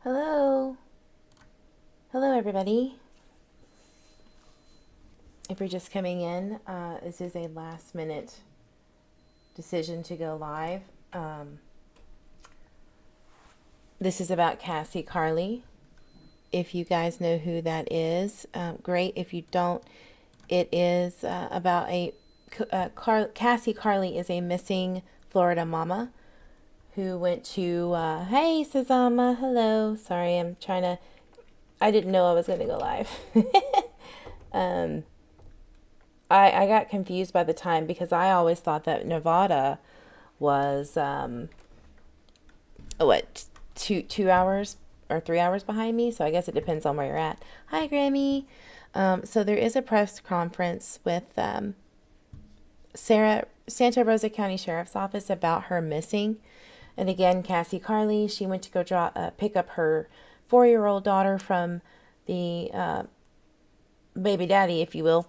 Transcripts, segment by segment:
Hello. Hello, everybody. If you're just coming in, this is a last minute decision to go live. This is about Cassie Carli. If you guys know who that is, great. If you don't, it is about Cassie Carli is a missing Florida mama who went to, hey, Sazama, hello. Sorry, I didn't know I was going to go live. I got confused by the time because I always thought that Nevada was what, two hours or 3 hours behind me. So I guess it depends on where you're at. Hi, Grammy. So there is a press conference with Santa Rosa County Sheriff's Office about her missing. And again, Cassie Carli, she went to go pick up her 4-year-old daughter from the baby daddy, if you will,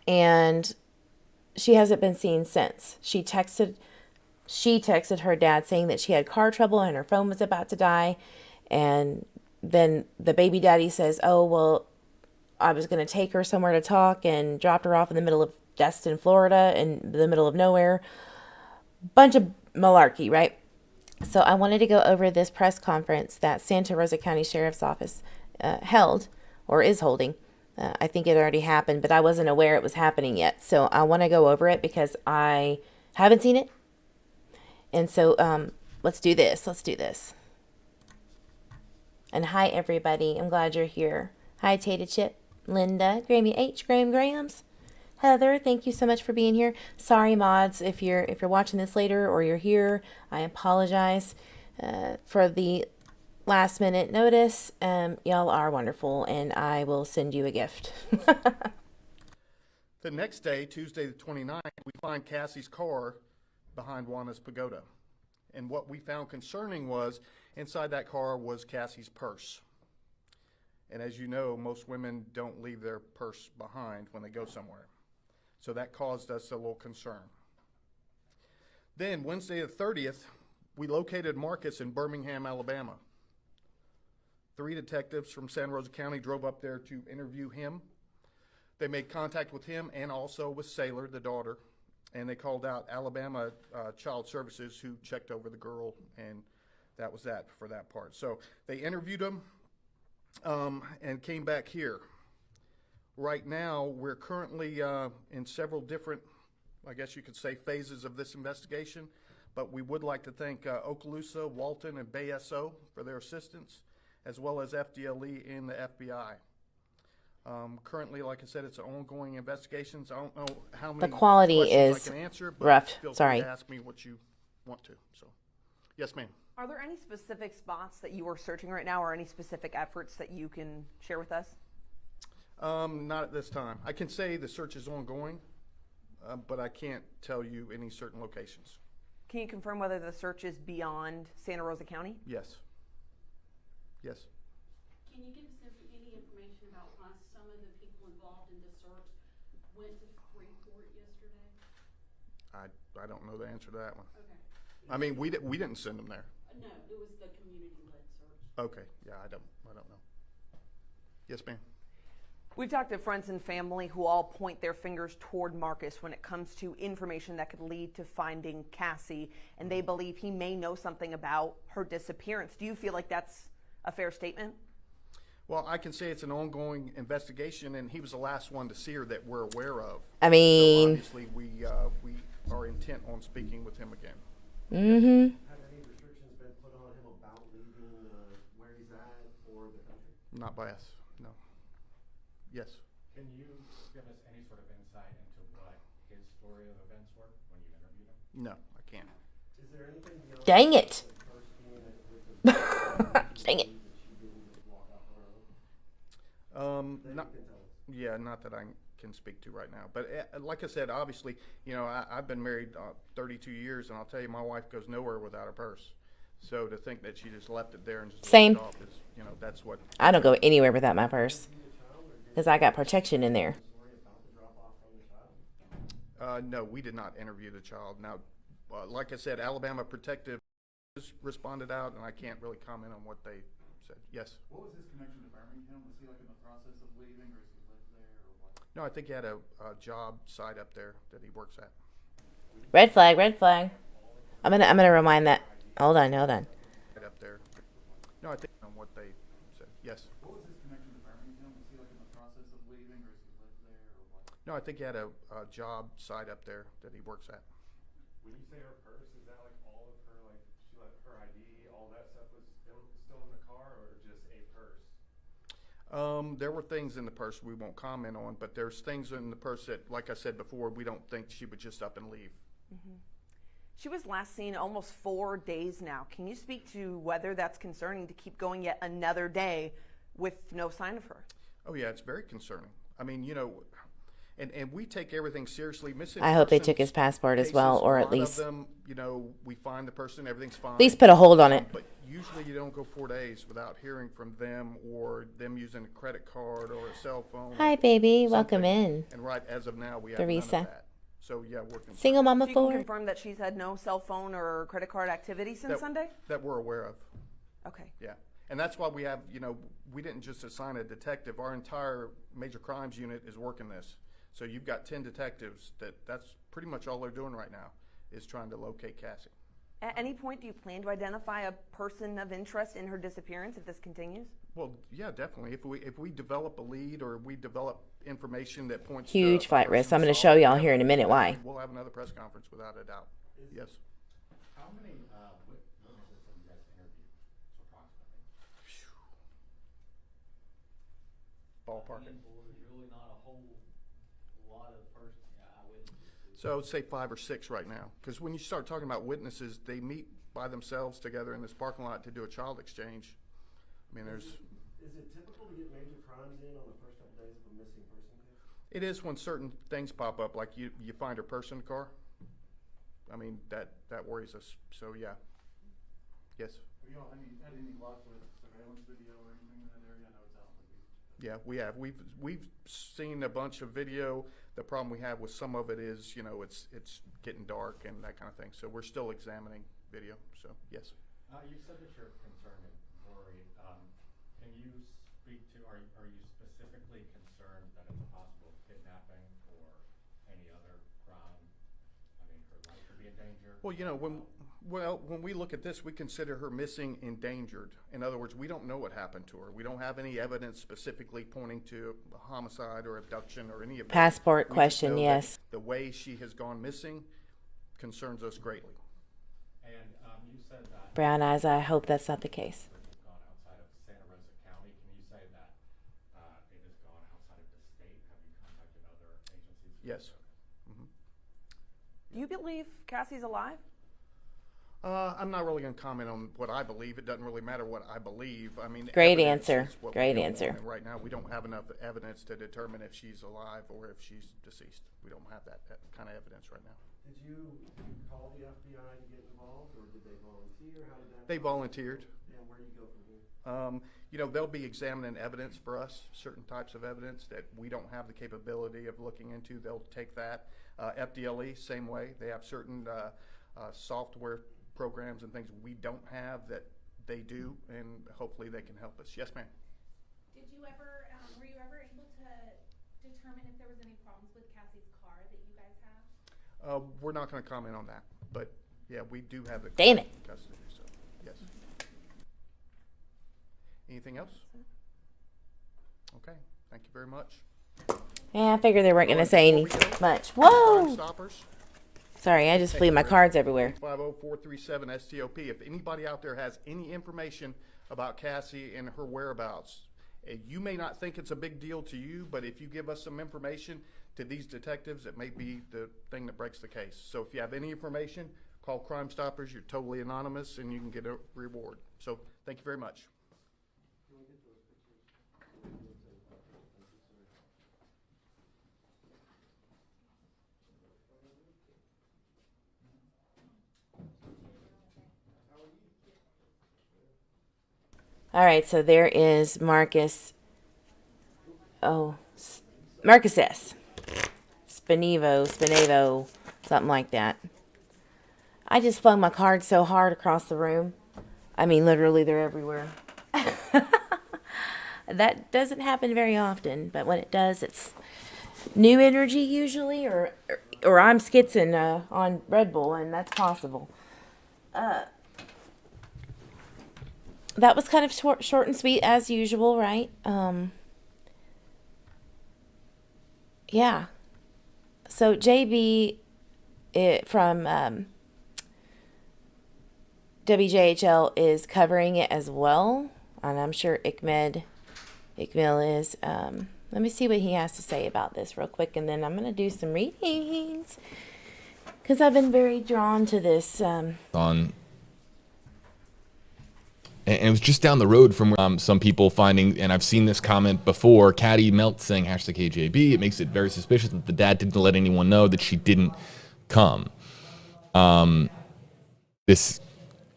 and she hasn't been seen since. She texted her dad saying that she had car trouble and her phone was about to die. And then the baby daddy says, oh, well, I was going to take her somewhere to talk, and dropped her off in the middle of Destin, Florida, in the middle of nowhere. Bunch of malarkey, right? So I wanted to go over this press conference that Santa Rosa County Sheriff's Office held, or is holding. I think it already happened, but I wasn't aware it was happening yet. So I want to go over it because I haven't seen it. And so let's do this. Let's do this. And hi, everybody. I'm glad you're here. Hi, Tata Chip, Linda, Grammy H, Graham Grahams, Heather. Thank you so much for being here. Sorry, mods, if you're watching this later or you're here, I apologize for the last minute notice. Y'all are wonderful, and I will send you a gift. The next day, Tuesday the 29th, we find Cassie's car behind Juana's Pagoda. And what we found concerning was inside that car was Cassie's purse. And as you know, most women don't leave their purse behind when they go somewhere. So that caused us a little concern. Then Wednesday the 30th, we located Marcus in Birmingham, Alabama. 3 detectives from Santa Rosa County drove up there to interview him. They made contact with him and also with Sailor, the daughter, and they called out Alabama Child Services, who checked over the girl, and that was that for that part. So they interviewed him and came back here. Right now, we're currently in several different, I guess you could say, phases of this investigation, but we would like to thank Okaloosa, Walton, and Bay SO for their assistance, as well as FDLE and the FBI. Currently, like I said, it's an ongoing investigations. I don't know how many The quality questions is I can answer, but rough. feel free Sorry. to ask me what you want to. So, yes, ma'am. Are there any specific spots that you are searching right now, or any specific efforts that you can share with us? Not at this time. I can say the search is ongoing, but I can't tell you any certain locations. Can you confirm whether the search is beyond Santa Rosa County? Yes. Yes. Can you give us any information about why some of the people involved in the search went to Freeport yesterday? I don't know the answer to that one. Okay. I mean, we didn't send them there. No, it was the community-led search. Okay. Yeah, I don't know. Yes, ma'am. We've talked to friends and family who all point their fingers toward Marcus when it comes to information that could lead to finding Cassie, and they believe he may know something about her disappearance. Do you feel like that's a fair statement? Well, I can say it's an ongoing investigation, and he was the last one to see her that we're aware of. I mean, so obviously we are intent on speaking with him again. mm-hmm. Have any restrictions been put on him about leaving where he's at or the country? Not by us, no. Yes. Can you give us any sort of insight into what his story of events were when you interviewed him? No, I can't. Is there anything beyond Dang it. the first being with the Dang it. that she didn't just walk out on her own? That Not, you can tell us. yeah, not that I can speak to right now. But like I said, obviously, I've been married 32 years, and I'll tell you, my wife goes nowhere without her purse. So to think that she just left it there and just Same. left it off is, that's what. I don't go anywhere without my purse because I got protection in there. Story about the drop off from the child? No, we did not interview the child. Now, like I said, Alabama Protective responded out, and I can't really comment on what they said, yes. What was his connection to Birmingham? Was he like in the process of leaving, or does he live there, or what? No, I think he had a job site up there that he works at. Red flag, red flag. I'm gonna remind that. Hold on. Right up there. No, I think on what they said, yes. What was his connection to Birmingham? Was he like in the process of leaving, or does he live there, or what? No, I think he had a job site up there that he works at. When you say her purse, is that like all of her, like, she let her ID, all that stuff was still in the car, or just a purse? There were things in the purse we won't comment on, but there's things in the purse that, like I said before, we don't think she would just up and leave. She was last seen almost 4 days now. Can you speak to whether that's concerning to keep going yet another day with no sign of her? Oh yeah, it's very concerning. I mean, you know, and we take everything seriously. Missing I hope they persons took his passport as cases, well, or a at lot of least them, you know, we find the person, everything's fine. at least put a hold on it. But usually you don't go 4 days without hearing from them or them using a credit card or a cell phone. Hi, baby. something. Welcome in. And right as of now, we have none of Teresa. that. So yeah, we're concerned. Single mama So you can four. confirm that she's had no cell phone or credit card activity since Sunday? That we're aware of. Okay. Yeah, and that's why we have, you know, we didn't just assign a detective. Our entire major crimes unit is working this. So you've got 10 detectives that's pretty much all they're doing right now is trying to locate Cassie. At any point, do you plan to identify a person of interest in her disappearance if this continues? Well, yeah, definitely. If we develop a lead or we develop information that points Huge to flight risk. I'm going to show y'all here in a minute why. We'll have another press conference without a doubt. Yes. How many witnesses have you guys interviewed, approximately? Ballpark it. There's really not a whole lot of first eyewitnesses. So I would say 5 or 6 right now. Because when you start talking about witnesses, they meet by themselves together in this parking lot to do a child exchange. I mean, there's... Is it typical to get major crimes in on the first couple days of a missing person case? It is when certain things pop up, like you find her purse in the car. I mean, that worries us. So yeah. Yes. Have y'all had any luck with surveillance video or anything in that area? I know it's out in the beach. Yeah, we have. We've seen a bunch of video. The problem we have with some of it is, you know, it's getting dark and that kind of thing. So we're still examining video. So yes. You said that you're concerned and worried. Can you speak to, are you specifically concerned that it's a possible kidnapping or any other crime? I mean, her life could be in danger? Well, you know, when we look at this, we consider her missing, endangered. In other words, we don't know what happened to her. We don't have any evidence specifically pointing to a homicide or abduction or any of that. Passport We just question, know that yes. The way she has gone missing concerns us greatly. And you said that Brown eyes. I hope that's not the case. it has gone outside of Santa Rosa County. Can you say that it has gone outside of the state? Have you contacted other agencies? Yes. Do you believe Cassie's alive? I'm not really going to comment on what I believe. It doesn't really matter what I believe. I mean, Great evidence answer. is what we Great go on, answer. and right now, we don't have enough evidence to determine if she's alive or if she's deceased. We don't have that kind of evidence right now. Did you call the FBI to get involved, or did they volunteer? How did that? They volunteered. And where do you go from here? You know, they'll be examining evidence for us, certain types of evidence that we don't have the capability of looking into. They'll take that. FDLE, same way. They have certain software programs and things we don't have that they do, and hopefully they can help us. Yes, ma'am. Did you ever, were you ever able to determine if there was any problems with Cassie's car that you guys have? We're not going to comment on that, but yeah, we do have the Damn it. custody. So yes. Anything else? Okay. Thank you very much. Yeah, I figured they weren't going to say any much. Crime Whoa! Stoppers. Sorry, I just flew my cards everywhere. 50437-STOP. If anybody out there has any information about Cassie and her whereabouts, you may not think it's a big deal to you, but if you give us some information to these detectives, it may be the thing that breaks the case. So if you have any information, call Crime Stoppers. You're totally anonymous, and you can get a reward. So thank you very much. All right, so there is Marcus. Oh, Marcus S. Spinevo, something like that. I just flung my cards so hard across the room. I mean, literally, they're everywhere. That doesn't happen very often, but when it does, it's new energy usually, or I'm skitzing on Red Bull, and that's possible. That was kind of short and sweet as usual, right? Yeah. So JB from WJHL is covering it as well, and I'm sure Ikmil is. Let me see what he has to say about this real quick, and then I'm going to do some readings because I've been very drawn to this. And it was just down the road from some people finding, and I've seen this comment before, Caddy Melt saying hashtag KJB. It makes it very suspicious that the dad didn't let anyone know that she didn't come. This,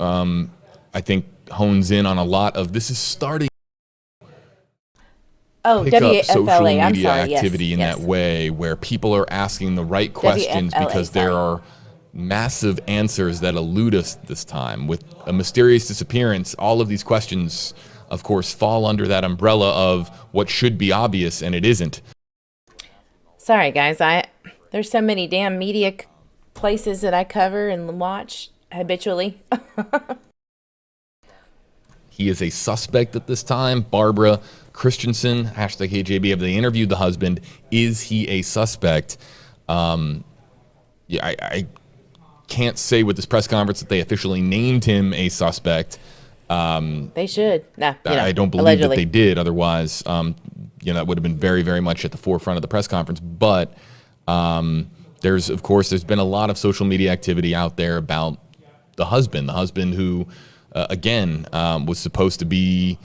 I think, hones in on a lot of this is starting Oh, pick up social WFLA. I'm media sorry. activity Yes, in yes. that way where people are asking the right questions WFLA, because there sorry. are massive answers that elude us this time. With a mysterious disappearance, all of these questions, of course, fall under that umbrella of what should be obvious and it isn't. Sorry, guys. There's so many damn media places that I cover and watch habitually. He is a suspect at this time. Barbara Christensen, hashtag KJB, have they interviewed the husband? Is he a suspect? I can't say with this press conference that they officially named him a suspect. They should. No, I don't believe allegedly. that they did. Otherwise, that would have been very, very much at the forefront of the press conference. But there's been a lot of social media activity out there about the husband who, again, was supposed to be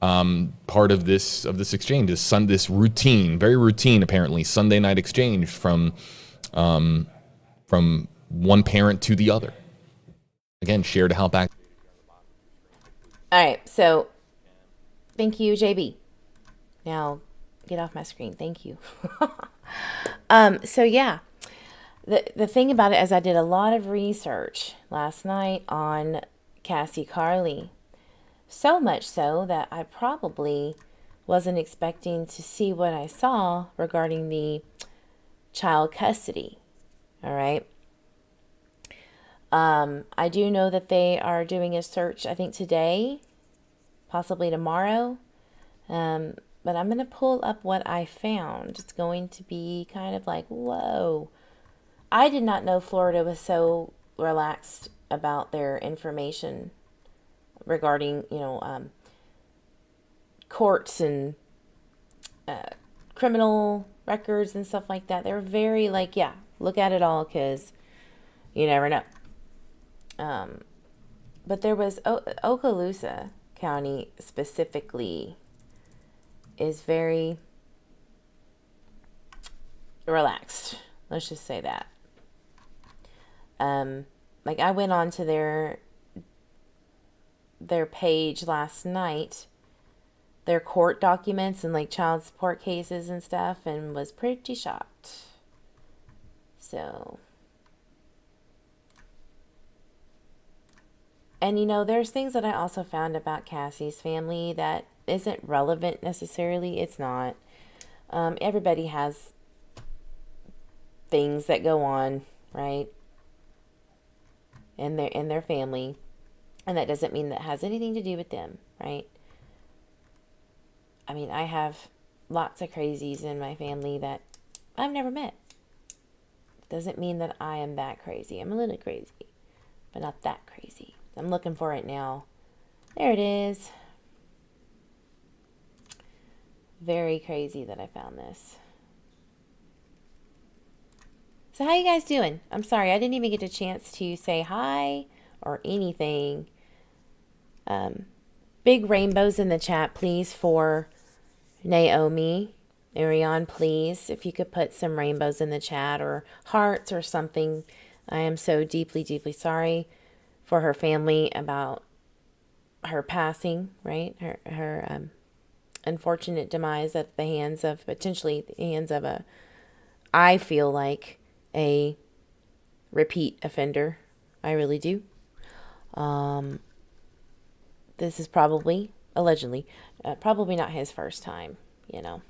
part of this exchange, this routine, very routine apparently, Sunday night exchange from one parent to the other. Again, share to help act. All right. So, thank you, JB. Now, get off my screen. Thank you. So yeah, the thing about it is I did a lot of research last night on Cassie Carli. So much so that I probably wasn't expecting to see what I saw regarding the child custody. All right. I do know that they are doing a search, I think today, possibly tomorrow. But I'm going to pull up what I found. It's going to be kind of like, whoa. I did not know Florida was so relaxed about their information regarding, courts and criminal records and stuff like that. They're very like, yeah, look at it all because you never know. But there was Okaloosa County specifically is very relaxed. Let's just say that. Like I went on to their page last night, their court documents and like child support cases and stuff, and was pretty shocked. So, and there's things that I also found about Cassie's family that isn't relevant necessarily. It's not. Everybody has things that go on, right? In their family. And that doesn't mean that has anything to do with them, right? I mean, I have lots of crazies in my family that I've never met. Doesn't mean that I am that crazy. I'm a little crazy, but not that crazy. I'm looking for it now. There it is. Very crazy that I found this. So how you guys doing? I'm sorry, I didn't even get a chance to say hi or anything. Big rainbows in the chat, please, for Naomi. Ariane, please, if you could put some rainbows in the chat or hearts or something. I am so deeply, deeply sorry for her family about her passing, right? Her unfortunate demise at the hands of, potentially the hands of I feel like a repeat offender. I really do. This is probably allegedly. Probably not his first time, you know.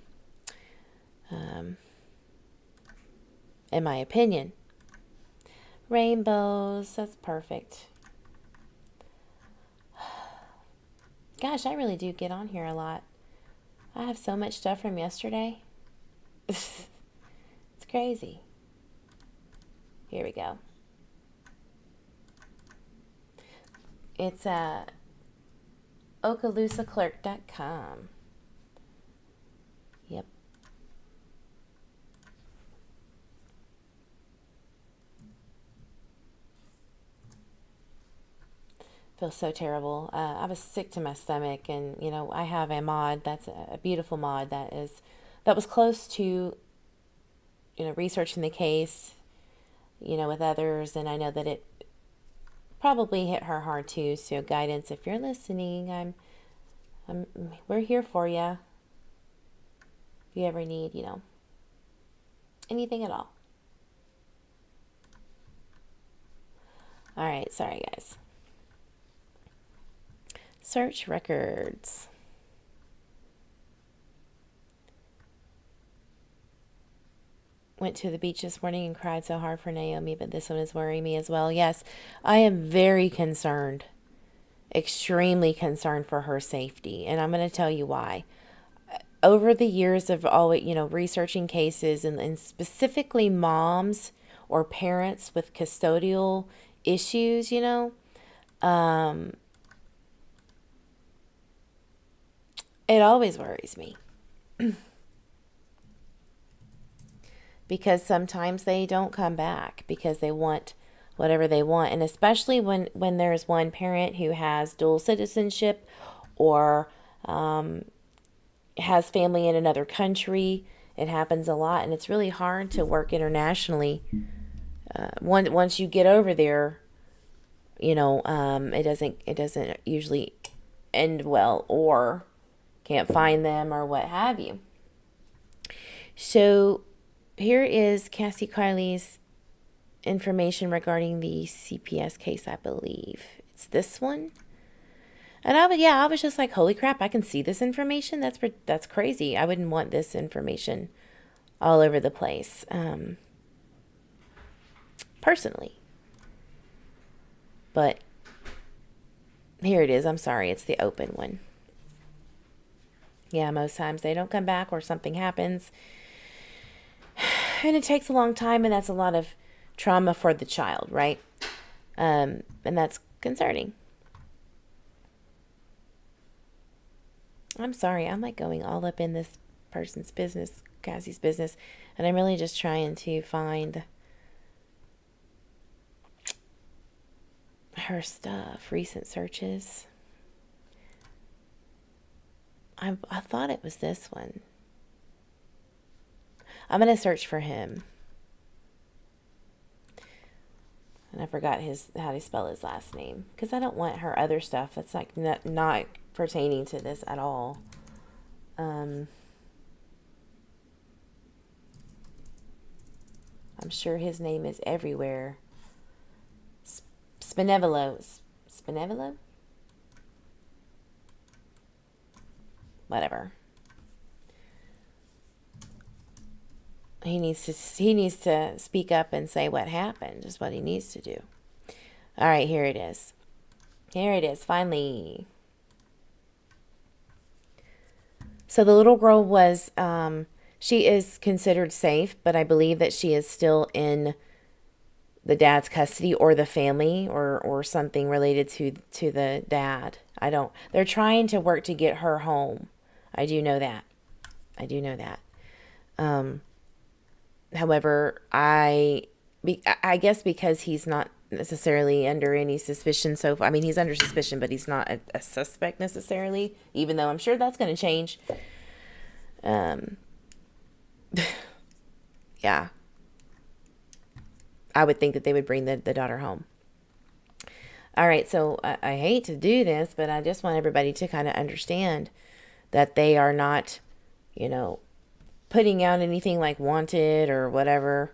In my opinion. Rainbows, that's perfect. Gosh, I really do get on here a lot. I have so much stuff from yesterday. It's crazy. Here we go. It's ocalusaclerk.com. Yep. Feel so terrible. I was sick to my stomach, and you know, I have a mod that's a beautiful mod that was close to, you know, researching the case, you know, with others, and I know that it probably hit her hard too. So guidance, if you're listening, we're here for you. If you ever need, you know, anything at all. All right, sorry guys. Search records. Went to the beach this morning and cried so hard for Naomi, but this one is worrying me as well. Yes, I am very concerned, extremely concerned for her safety, and I'm going to tell you why. Over the years of always, you know, researching cases and specifically moms or parents with custodial issues, you know, it always worries me. Because sometimes they don't come back because they want whatever they want. And especially when there's one parent who has dual citizenship or has family in another country. It happens a lot, and it's really hard to work internationally. Once you get over there, you know, it doesn't usually end well, or can't find them or what have you. So here is Cassie Carli's information regarding the CPS case, I believe. It's this one. And I was just like, holy crap, I can see this information. That's crazy. I wouldn't want this information all over the place. Personally. But here it is. I'm sorry. It's the open one. Yeah, most times they don't come back or something happens. And it takes a long time, and that's a lot of trauma for the child, right? And that's concerning. I'm sorry. I'm like going all up in this person's business, Cassie's business, and I'm really just trying to find her stuff, recent searches. I thought it was this one. I'm going to search for him. And I forgot how to spell his last name, because I don't want her other stuff that's like not pertaining to this at all. I'm sure his name is everywhere. Spinevolo. Whatever. He needs to speak up and say what happened, is what he needs to do. All right, here it is. Here it is, finally. So the little girl was, she is considered safe, but I believe that she is still in the dad's custody, or the family, or something related to the dad. They're trying to work to get her home. I do know that. However, I guess because he's not necessarily under any suspicion so far. I mean, he's under suspicion, but he's not a suspect necessarily, even though I'm sure that's going to change. Yeah. I would think that they would bring the daughter home. All right, so I hate to do this, but I just want everybody to kind of understand that they are not, you know, putting out anything like wanted or whatever.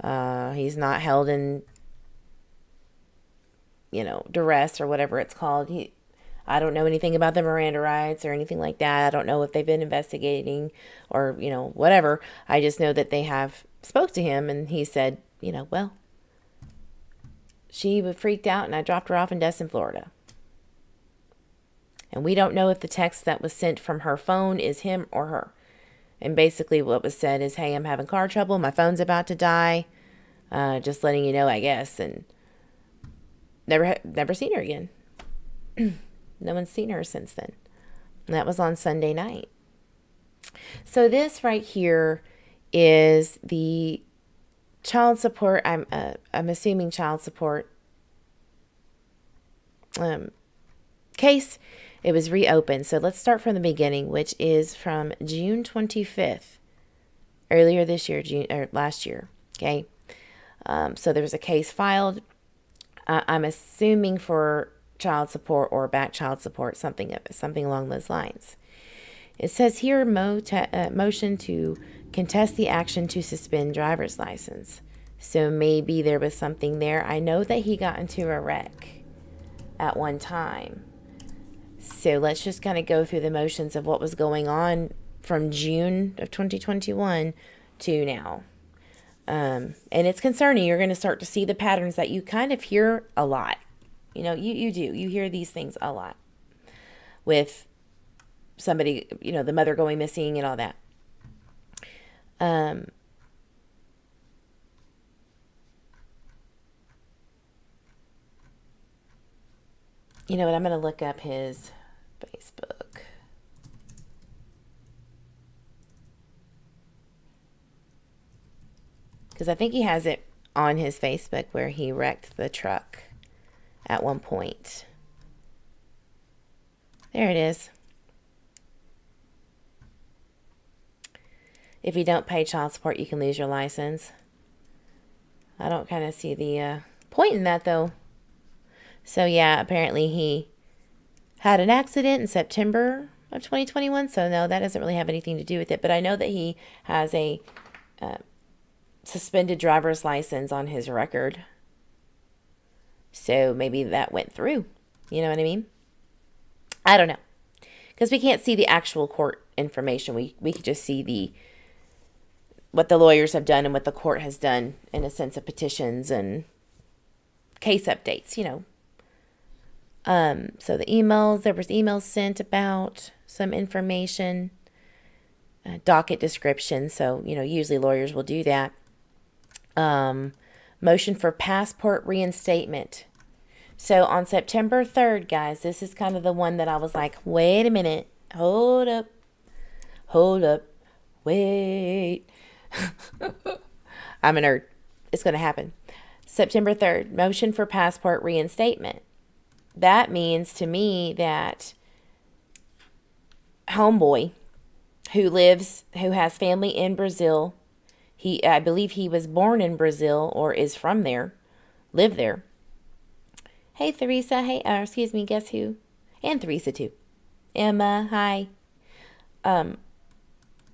He's not held in, you know, duress or whatever it's called. I don't know anything about the Miranda rights or anything like that. I don't know if they've been investigating or, whatever. I just know that they have spoke to him, and he said, well, she freaked out and I dropped her off in Destin, Florida. And we don't know if the text that was sent from her phone is him or her. And basically what was said is, hey, I'm having car trouble. My phone's about to die. Just letting you know, I guess. And never seen her again. No one's seen her since then. And that was on Sunday night. So this right here is the child support. I'm assuming child support case. It was reopened. So let's start from the beginning, which is from June 25th, earlier this year, last year. Okay. So there was a case filed. I'm assuming for child support or back child support, something along those lines. It says here, motion to contest the action to suspend driver's license. So maybe there was something there. I know that he got into a wreck at one time. So let's just kind of go through the motions of what was going on from June of 2021 to now. And it's concerning. You're going to start to see the patterns that you kind of hear a lot. You do. You hear these things a lot with somebody, the mother going missing and all that. You know what? I'm going to look up his Facebook. Because I think he has it on his Facebook where he wrecked the truck at one point. There it is. If you don't pay child support, you can lose your license. I don't kind of see the point in that, though. So, yeah, apparently he had an accident in September of 2021. So, no, that doesn't really have anything to do with it. But I know that he has a suspended driver's license on his record. So, maybe that went through. You know what I mean? I don't know. Because we can't see the actual court information. We can just see what the lawyers have done and what the court has done in a sense of petitions and case updates, So the emails, there was emails sent about some information, docket description. So, usually lawyers will do that. Motion for passport reinstatement. So on September 3rd, guys, this is kind of the one that I was like, wait a minute, hold up, wait. I'm a nerd. It's going to happen. September 3rd, motion for passport reinstatement. That means to me that homeboy who has family in Brazil, I believe he was born in Brazil or is from there, lived there. Hey, Theresa. Hey, excuse me, guess who? And Theresa too. Emma, hi.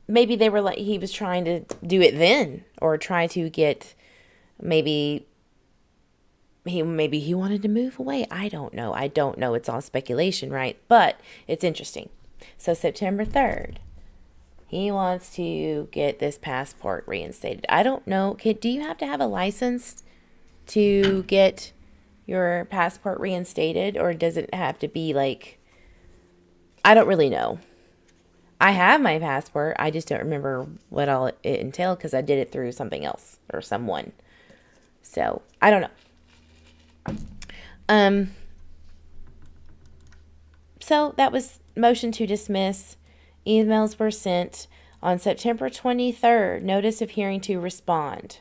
Maybe they were like, he was trying to do it then, or try to get, maybe he wanted to move away. I don't know. It's all speculation, right? But it's interesting. So September 3rd, he wants to get this passport reinstated. I don't know. Do you have to have a license to get your passport reinstated, or does it have to be like, I don't really know. I have my passport. I just don't remember what all it entailed because I did it through something else or someone. So I don't know. So that was motion to dismiss. Emails were sent on September 23rd. Notice of hearing to respond.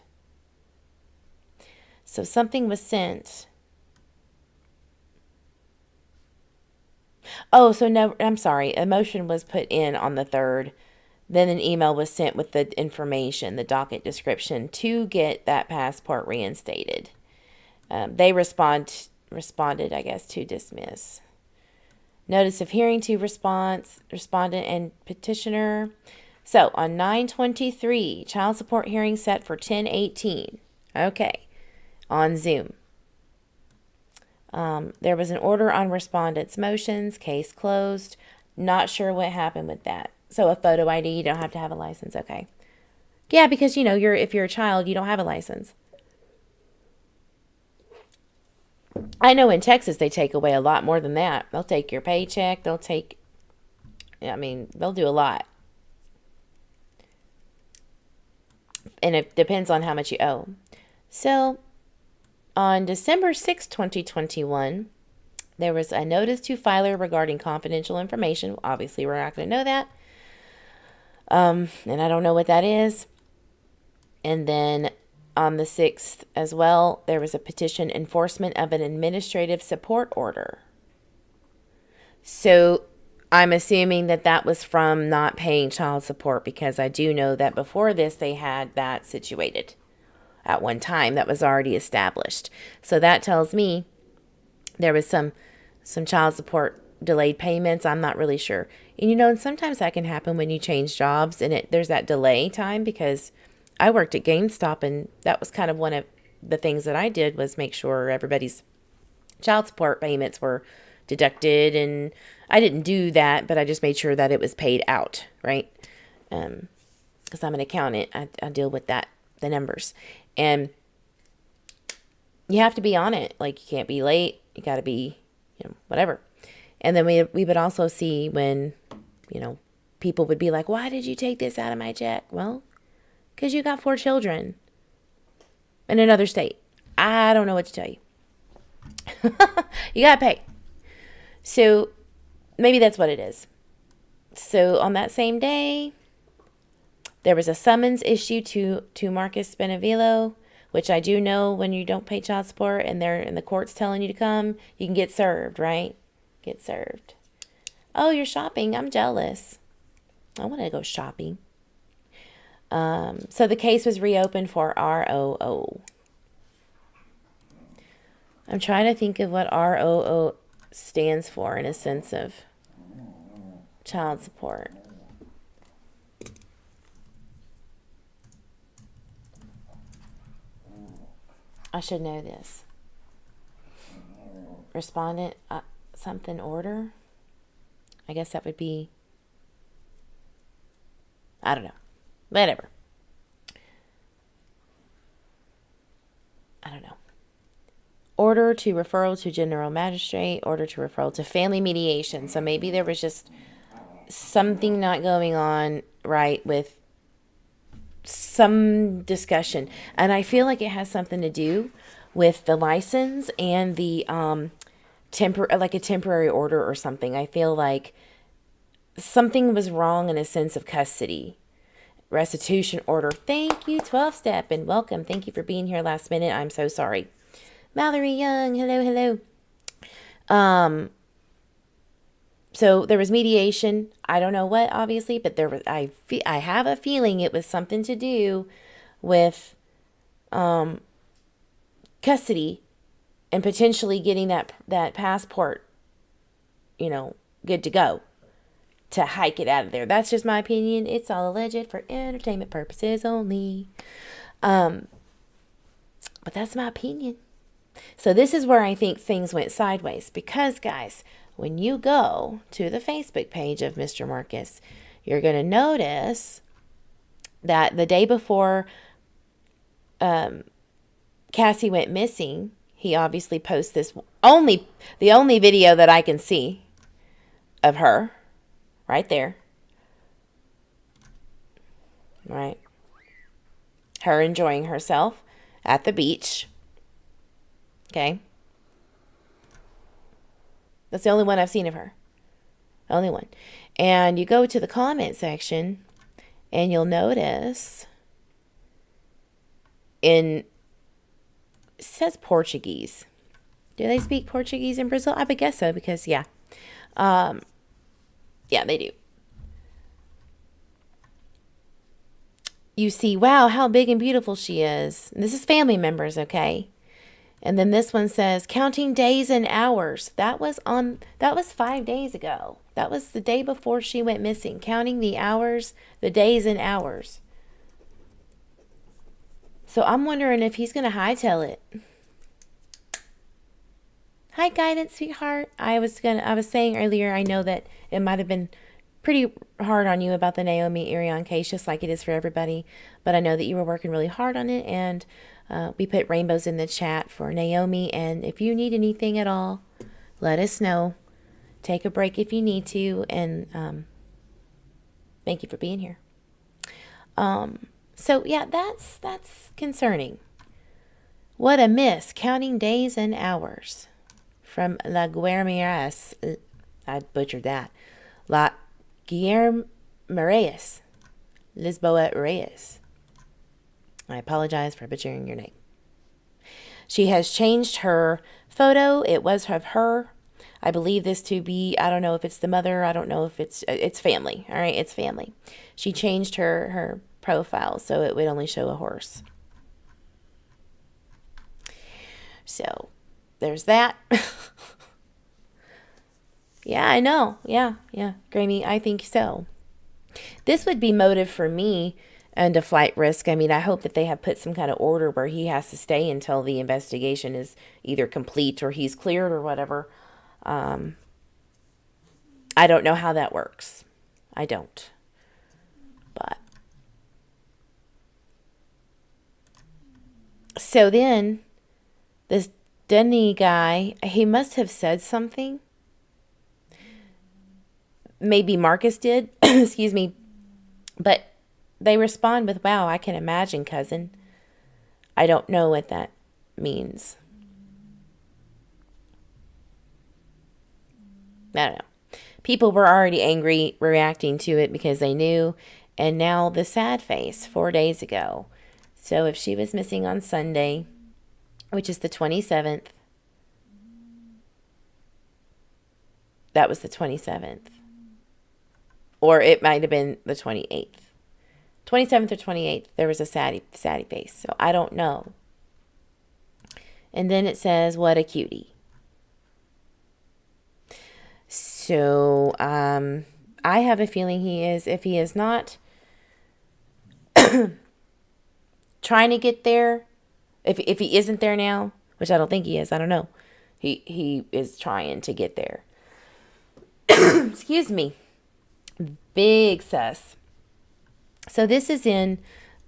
So something was sent. Oh, so no, I'm sorry. A motion was put in on the 3rd. Then an email was sent with the information, the docket description, to get that passport reinstated. They responded, I guess, to dismiss. Notice of hearing to respondent and petitioner. So on 9/23, child support hearing set for 10/18. Okay, on Zoom. There was an order on respondents' motions, case closed. Not sure what happened with that. So a photo ID, you don't have to have a license. Okay. Yeah, because if you're a child, you don't have a license. I know in Texas they take away a lot more than that. They'll take your paycheck. They'll do a lot. And it depends on how much you owe. So on December 6, 2021, there was a notice to filer regarding confidential information. Obviously, we're not going to know that. And I don't know what that is. And then on the 6th as well, there was a petition enforcement of an administrative support order. So I'm assuming that was from not paying child support, because I do know that before this they had that situated at one time that was already established. So that tells me there was some child support delayed payments. I'm not really sure. And sometimes that can happen when you change jobs and there's that delay time, because I worked at GameStop and that was kind of one of the things that I did was make sure everybody's child support payments were deducted, and I didn't do that, but I just made sure that it was paid out, right? Because I'm an accountant. I deal with the numbers. And you have to be on it. Like, you can't be late. You got to be, whatever. And then we would also see when, people would be like, why did you take this out of my check? Well, because you got 4 children in another state. I don't know what to tell you. You got to pay. So maybe that's what it is. So on that same day, there was a summons issued to Marcus Benavillo, which I do know when you don't pay child support and the court's telling you to come, you can get served, right? Get served. Oh, you're shopping. I'm jealous. I want to go shopping. So the case was reopened for ROO. I'm trying to think of what ROO stands for in a sense of child support. I should know this. Respondent something order. I guess that would be, I don't know. Whatever. I don't know. Order to referral to general magistrate. Order to referral to family mediation. So maybe there was just something not going on right with some discussion. And I feel like it has something to do with the license and the like a temporary order or something. I feel like something was wrong in a sense of custody. Restitution order. Thank you, 12-step, and welcome. Thank you for being here last minute. I'm so sorry. Mallory Young, hello. So there was mediation. I don't know what, obviously, but there was. I have a feeling it was something to do with custody and potentially getting that passport, good to go, to hike it out of there. That's just my opinion. It's all alleged for entertainment purposes only. But that's my opinion. So this is where I think things went sideways, because, guys, when you go to the Facebook page of Mr. Marcus, you're going to notice that the day before Cassie went missing, he obviously posts the only video that I can see of her right there. Right. Her enjoying herself at the beach. Okay. That's the only one I've seen of her. Only one. And you go to the comment section and you'll notice it says Portuguese. Do they speak Portuguese in Brazil? I would guess so, because yeah, they do. You see, wow, how big and beautiful she is. And this is family members, okay? And then this one says, counting days and hours. That was 5 days ago. That was the day before she went missing. Counting the hours, the days and hours. So I'm wondering if he's going to hightail it. Hi, guidance, sweetheart. I was saying earlier, I know that it might have been pretty hard on you about the Naomi Irion case, just like it is for everybody. But I know that you were working really hard on it, and we put rainbows in the chat for Naomi. And if you need anything at all, let us know. Take a break if you need to, and thank you for being here. So yeah, that's concerning. What a miss, counting days and hours. From La Guermeras, I butchered that. La Guermeras, Lisboa Reyes. I apologize for butchering your name. She has changed her photo. It was of her. I believe this to be, I don't know if it's the mother. I don't know if it's family. All right, it's family. She changed her profile so it would only show a horse. So there's that. Yeah, I know. Yeah. Grammy, I think so. This would be motive for me and a flight risk. I mean, I hope that they have put some kind of order where he has to stay until the investigation is either complete or he's cleared or whatever. I don't know how that works. I don't. But. So then, this Denny guy, he must have said something. Maybe Marcus did. Excuse me. But they respond with, wow, I can imagine, cousin. I don't know what that means. I don't know. People were already angry reacting to it because they knew. And now the sad face 4 days ago. So if she was missing on Sunday, which is the 27th, that was the 27th. Or it might have been the 28th. 27th or 28th, there was a saddie face. So I don't know. And then it says, what a cutie. So I have a feeling if he is not trying to get there, if he isn't there now, which I don't think he is, I don't know. He is trying to get there. Excuse me. Big sus. So this is in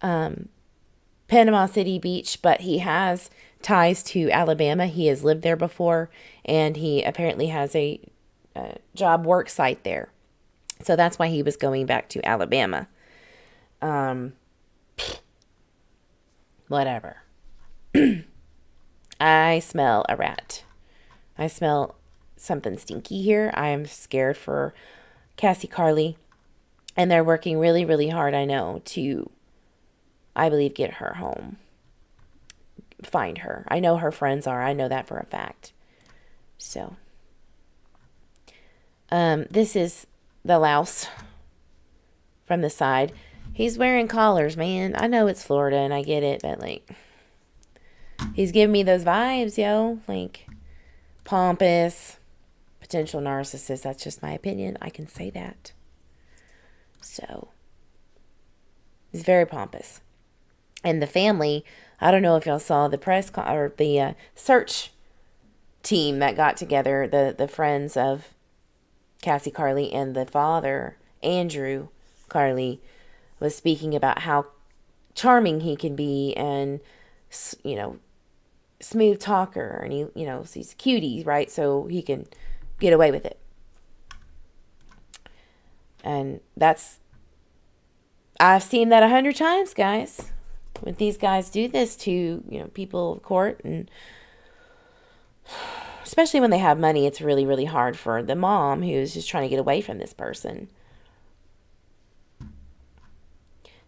Panama City Beach, but he has ties to Alabama. He has lived there before, and he apparently has a job work site there. So that's why he was going back to Alabama. Whatever. I smell a rat. I smell something stinky here. I am scared for Cassie, Carli. And they're working really, really hard, I know, to, I believe, get her home. Find her. I know her friends are. I know that for a fact. So. This is the louse from the side. He's wearing collars, man. I know it's Florida and I get it, but like, he's giving me those vibes, yo. Like, pompous, potential narcissist. That's just my opinion. I can say that. So, he's very pompous. And the family, I don't know if y'all saw the or the search team that got together, the friends of Cassie, Carli, and the father, Andrew Carli, was speaking about how charming he can be and, you know, smooth talker. And he, you know, he's cutie, right? So he can get away with it. And I've seen that 100 times, guys. When these guys do this to, you know, people of court, and especially when they have money, it's really, really hard for the mom who's just trying to get away from this person.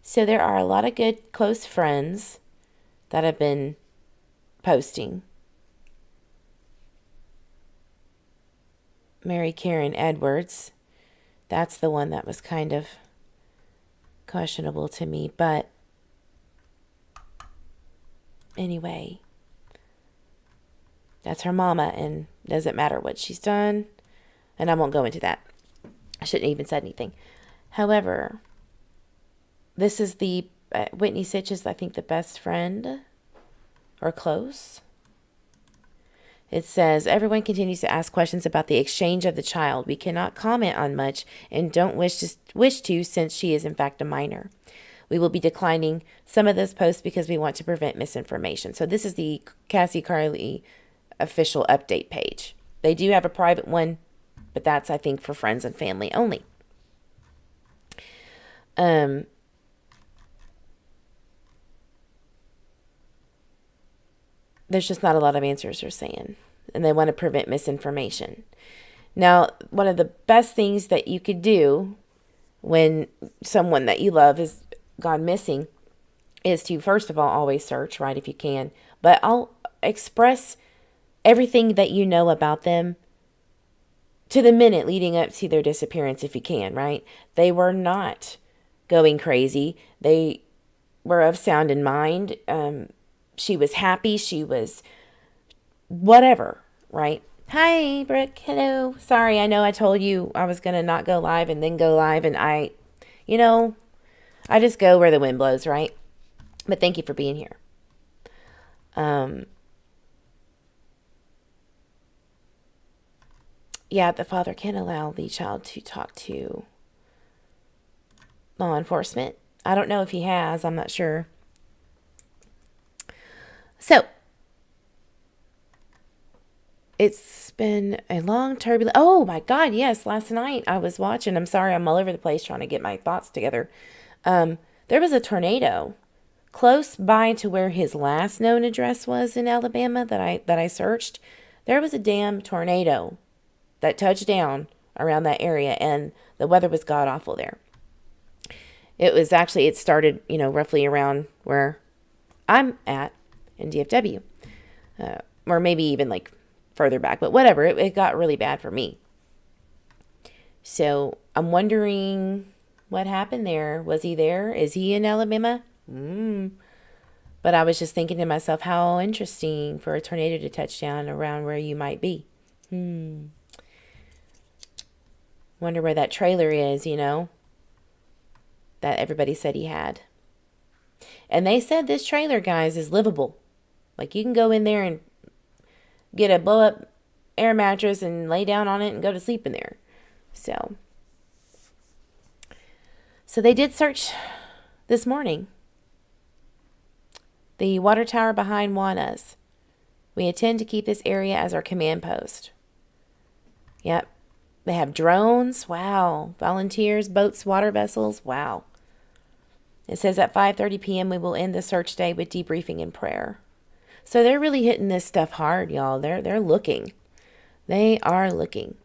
So there are a lot of good close friends that have been posting. Mary Karen Edwards. That's the one that was kind of questionable to me. But anyway, that's her mama, and doesn't matter what she's done. And I won't go into that. I shouldn't have even said anything. However, this is the Whitney Sitch's, I think, the best friend or close. It says, everyone continues to ask questions about the exchange of the child. We cannot comment on much and don't wish to since she is in fact a minor. We will be declining some of those posts because we want to prevent misinformation. So this is the Cassie Carli official update page. They do have a private one, but that's, I think, for friends and family only. There's just not a lot of answers they're saying, and they want to prevent misinformation. Now, one of the best things that you could do when someone that you love is gone missing is to, first of all, always search, right, if you can. But I'll express everything that you know about them to the minute leading up to their disappearance if you can, right? They were not going crazy. They were of sound in mind. She was happy. She was whatever, right? Hi, Brooke. Hello. Sorry, I know I told you I was going to not go live and then go live. And I just go where the wind blows, right? But thank you for being here. Yeah, the father can allow the child to talk to law enforcement. I don't know if he has. I'm not sure. So, it's been a long turbulent... Oh, my God, yes. Last night I was watching. I'm sorry, I'm all over the place trying to get my thoughts together. There was a tornado close by to where his last known address was in Alabama that I searched. There was a damn tornado that touched down around that area, and the weather was god-awful there. It started, roughly around where I'm at in DFW. Or maybe even, further back. But whatever, it got really bad for me. So, I'm wondering what happened there. Was he there? Is he in Alabama? But I was just thinking to myself, how interesting for a tornado to touch down around where you might be. Wonder where that trailer is, that everybody said he had. And they said this trailer, guys, is livable. You can go in there and get a blow-up air mattress and lay down on it and go to sleep in there. So they did search this morning. The water tower behind Juana's. We intend to keep this area as our command post. Yep. They have drones. Wow. Volunteers, boats, water vessels. Wow. It says at 5:30 p.m. we will end the search day with debriefing and prayer. So they're really hitting this stuff hard, y'all. They're looking. They are looking.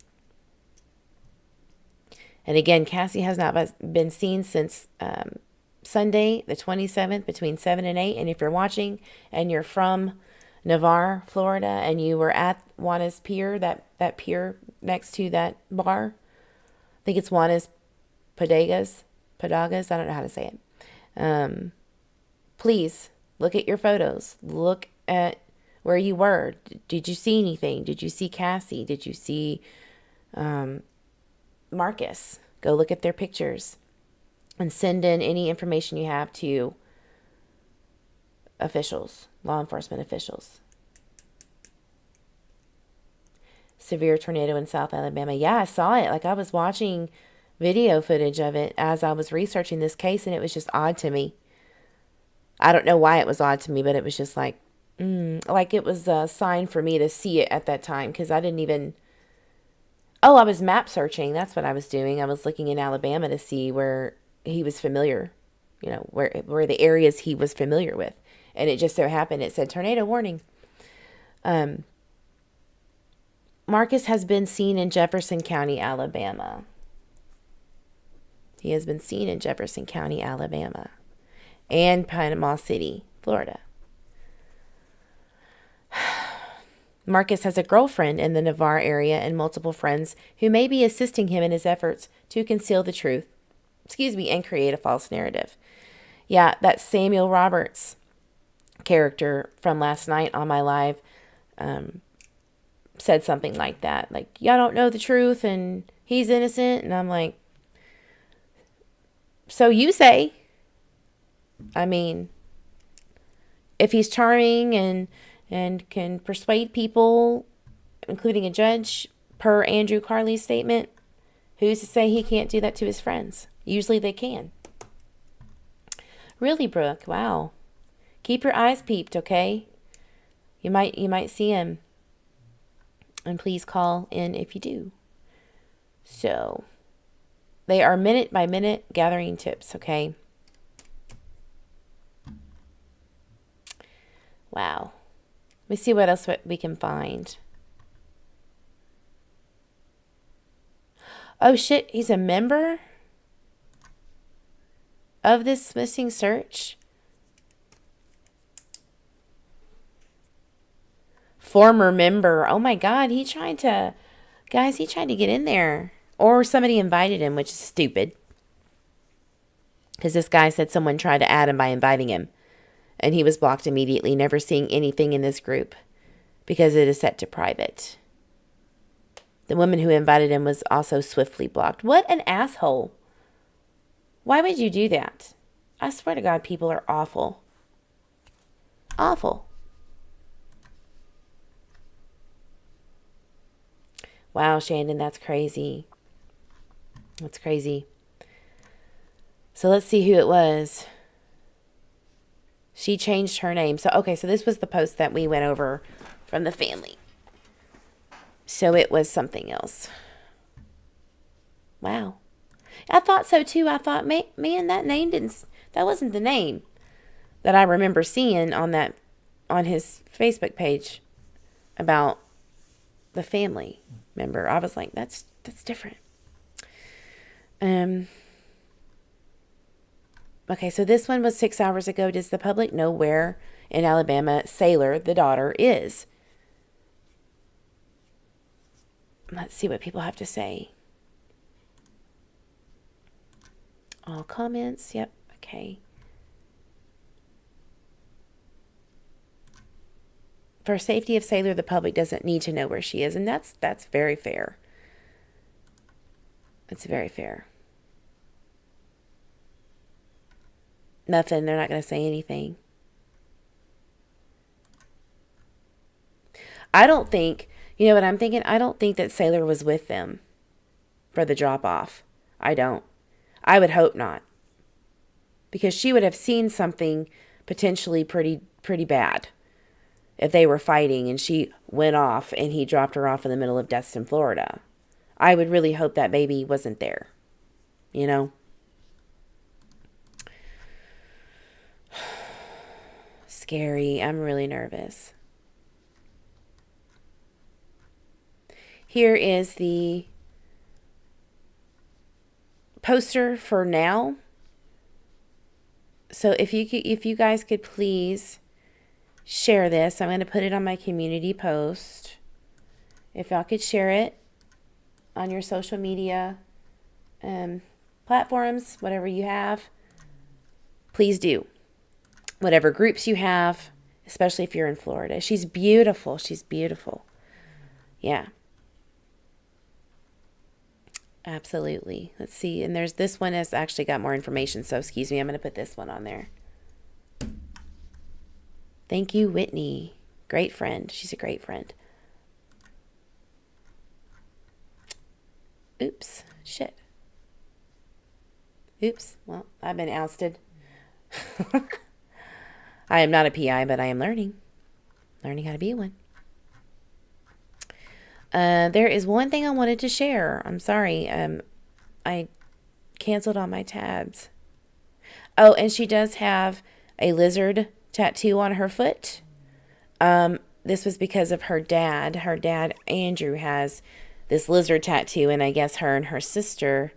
And again, Cassie has not been seen since Sunday, the 27th, between 7 and 8. And if you're watching and you're from Navarre, Florida, and you were at Juana's Pier, that pier next to that bar, I think it's Juana's Padagas, I don't know how to say it. Please look at your photos. Look at where you were. Did you see anything? Did you see Cassie? Did you see Marcus? Go look at their pictures and send in any information you have to officials, law enforcement officials. Severe tornado in South Alabama. Yeah, I saw it. I was watching video footage of it as I was researching this case, and it was just odd to me. I don't know why it was odd to me, but it was just like it was a sign for me to see it at that time, because I didn't even... Oh, I was map searching. That's what I was doing. I was looking in Alabama to see where he was familiar, where the areas he was familiar with. And it just so happened it said tornado warning. Marcus has been seen in Jefferson County, Alabama. He has been seen in Jefferson County, Alabama, and Panama City, Florida. Marcus has a girlfriend in the Navarre area and multiple friends who may be assisting him in his efforts to conceal the truth, and create a false narrative. Yeah, that Samuel Roberts character from last night on my live said something like that. Y'all don't know the truth and he's innocent. And I'm like, so you say. I mean, if he's charming and can persuade people including a judge, per Andrew Carli's statement. Who's to say he can't do that to his friends? Usually they can. Really, Brooke? Wow. Keep your eyes peeped, okay? You might see him. And please call in if you do. So, they are minute by minute gathering tips, okay? Wow. Let me see what else we can find. Oh shit, he's a member of this missing search? Former member. Oh my god, he tried to get in there. Or somebody invited him, which is stupid. Because this guy said someone tried to add him by inviting him. And he was blocked immediately, never seeing anything in this group. Because it is set to private. The woman who invited him was also swiftly blocked. What an asshole. Why would you do that? I swear to God, people are awful. Awful. Wow, Shandon, that's crazy. That's crazy. So let's see who it was. She changed her name. So, okay, so this was the post that we went over from the family. So it was something else. Wow. I thought so too. I thought, man, that wasn't the name that I remember seeing on his Facebook page about the family member. I was like, that's different. Okay, so this one was 6 hours ago. Does the public know where in Alabama Sailor, the daughter, is? Let's see what people have to say. All comments. Yep. Okay. For safety of Sailor, the public doesn't need to know where she is, and that's very fair. It's very fair. Nothing. They're not going to say anything. I don't think, you know what I'm thinking? I don't think that Sailor was with them for the drop-off. I don't. I would hope not. Because she would have seen something potentially pretty bad if they were fighting and she went off and he dropped her off in the middle of Destin, Florida. I would really hope that baby wasn't there. You know? Scary. I'm really nervous. Here is the poster for now. So if you guys could please share this. I'm going to put it on my community post. If y'all could share it on your social media platforms, whatever you have, please do. Whatever groups you have, especially if you're in Florida. She's beautiful. She's beautiful. Yeah. Absolutely. Let's see. And there's this one has actually got more information. So excuse me. I'm going to put this one on there. Thank you, Whitney. Great friend. She's a great friend. Oops. Shit. Oops. Well, I've been ousted. I am not a PI, but I am learning how to be one. There is one thing I wanted to share. I'm sorry. I canceled all my tabs. Oh, and she does have a lizard tattoo on her foot. This was because of her dad. Her dad, Andrew, has this lizard tattoo, and I guess her and her sister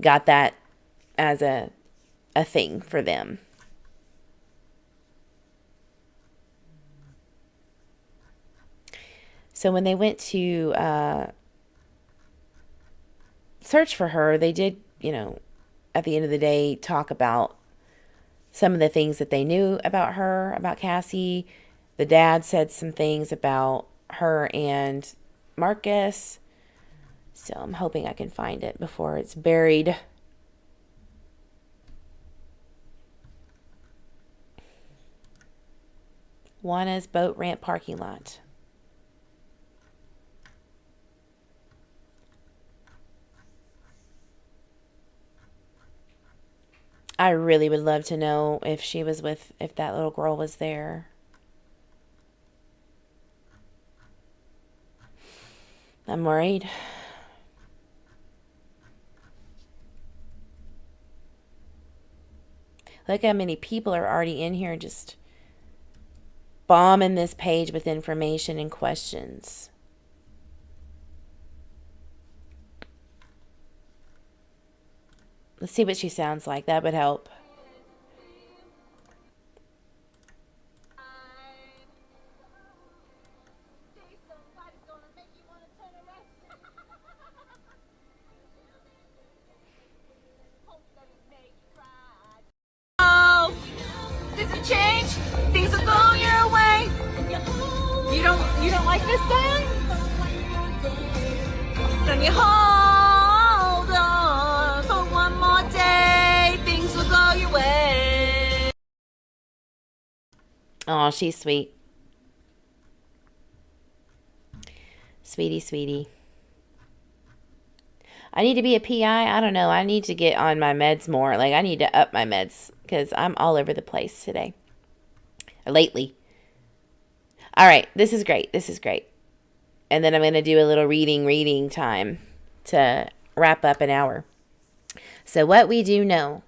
got that as a thing for them. So when they went to search for her, they did, at the end of the day, talk about some of the things that they knew about her, about Cassie. The dad said some things about her and Marcus. So I'm hoping I can find it before it's buried. Juana's boat ramp parking lot. I really would love to know if if that little girl was there. I'm worried. Look how many people are already in here just bombing this page with information and questions. Let's see what she sounds like. That would help. Does it change? Things will go your way. You don't like this song? Then you hold on for one more day. Things will go your way. Oh, she's sweet. Sweetie, sweetie. I need to be a PI. I don't know. I need to get on my meds more. Like, I need to up my meds because I'm all over the place today. Lately. All right. This is great. This is great. And then I'm going to do a little reading time to wrap up an hour. So what we do know,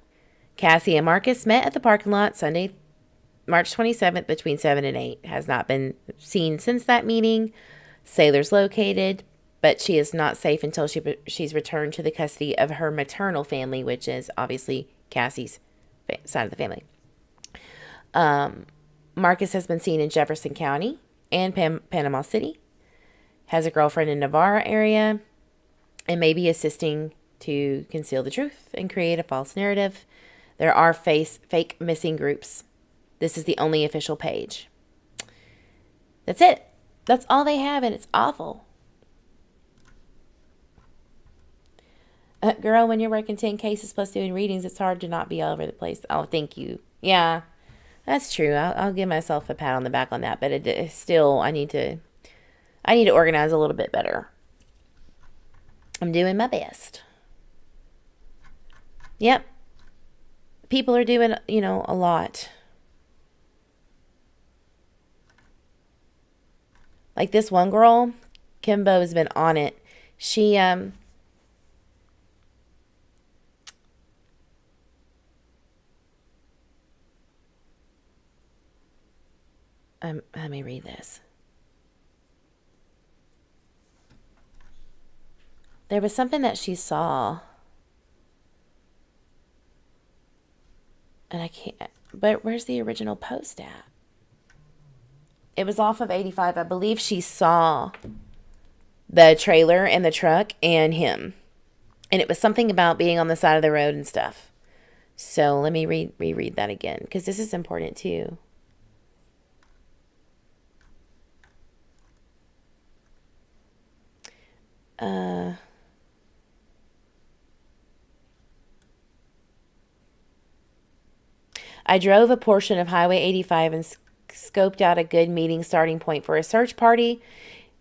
Cassie and Marcus met at the parking lot Sunday, March 27th between 7 and 8. Has not been seen since that meeting. Sailor's located, but she is not safe until she's returned to the custody of her maternal family, which is obviously Cassie's side of the family. Marcus has been seen in Jefferson County and Panama City. Has a girlfriend in Navarre area and may be assisting to conceal the truth and create a false narrative. There are fake missing groups. This is the only official page. That's it. That's all they have, and it's awful. Girl, when you're working 10 cases plus doing readings, it's hard to not be all over the place. Oh, thank you. Yeah, that's true. I'll give myself a pat on the back on that, but still, I need to organize a little bit better. I'm doing my best. Yep. People are doing, a lot. Like this one girl, Kimbo has been on it. She, let me read this. There was something that she saw. And I can't, but where's the original post at? It was off of 85. I believe she saw the trailer and the truck and him. And it was something about being on the side of the road and stuff. So let me reread that again, because this is important too. I drove a portion of Highway 85 and scoped out a good meeting starting point for a search party.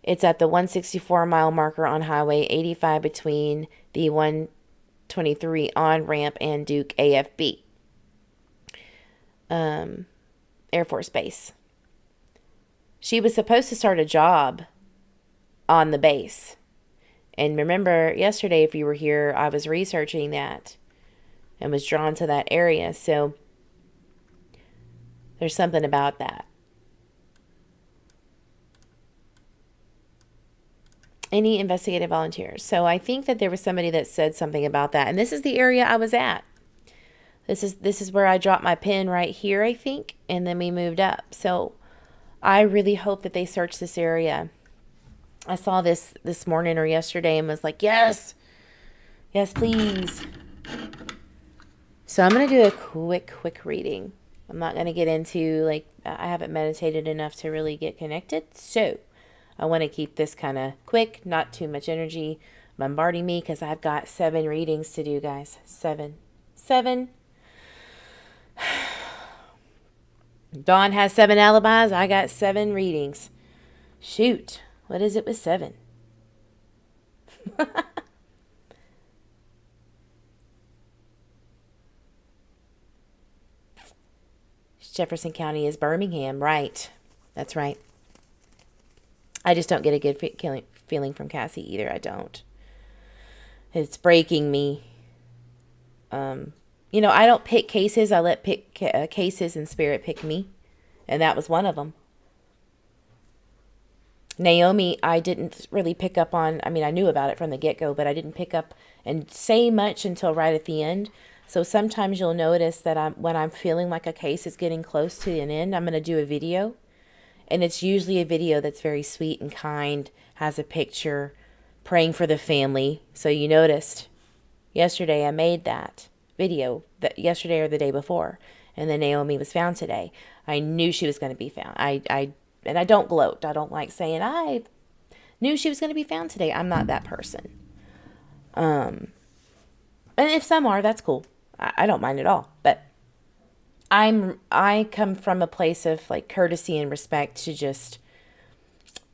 It's at the 164-mile marker on Highway 85 between the 123 on-ramp and Duke AFB Air Force Base. She was supposed to start a job on the base. And remember, yesterday, if you were here, I was researching that and was drawn to that area. So there's something about that. Any investigative volunteers? So I think that there was somebody that said something about that. And this is the area I was at. This is where I dropped my pin right here, I think. And then we moved up. So I really hope that they search this area. I saw this morning or yesterday and was like, yes, please. So I'm going to do a quick reading. I'm not going to get into, I haven't meditated enough to really get connected. So I want to keep this kind of quick, not too much energy bombarding me, because I've got 7 readings to do, guys. 7. Dawn has 7 alibis. I got 7 readings. Shoot. What is it with 7? Jefferson County is Birmingham. Right. That's right. I just don't get a good feeling from Cassie either. I don't. It's breaking me. You know, I don't pick cases. I let cases and spirit pick me. And that was one of them. Naomi, I didn't really pick up on. I mean, I knew about it from the get-go, but I didn't pick up and say much until right at the end. So sometimes you'll notice that when I'm feeling like a case is getting close to an end, I'm going to do a video. And it's usually a video that's very sweet and kind, has a picture, praying for the family. So you noticed yesterday I made that video, that yesterday or the day before. And then Naomi was found today. I knew she was going to be found. And I don't gloat. I don't like saying, I knew she was going to be found today. I'm not that person. And if some are, that's cool. I don't mind at all. But I come from a place of like courtesy and respect to just,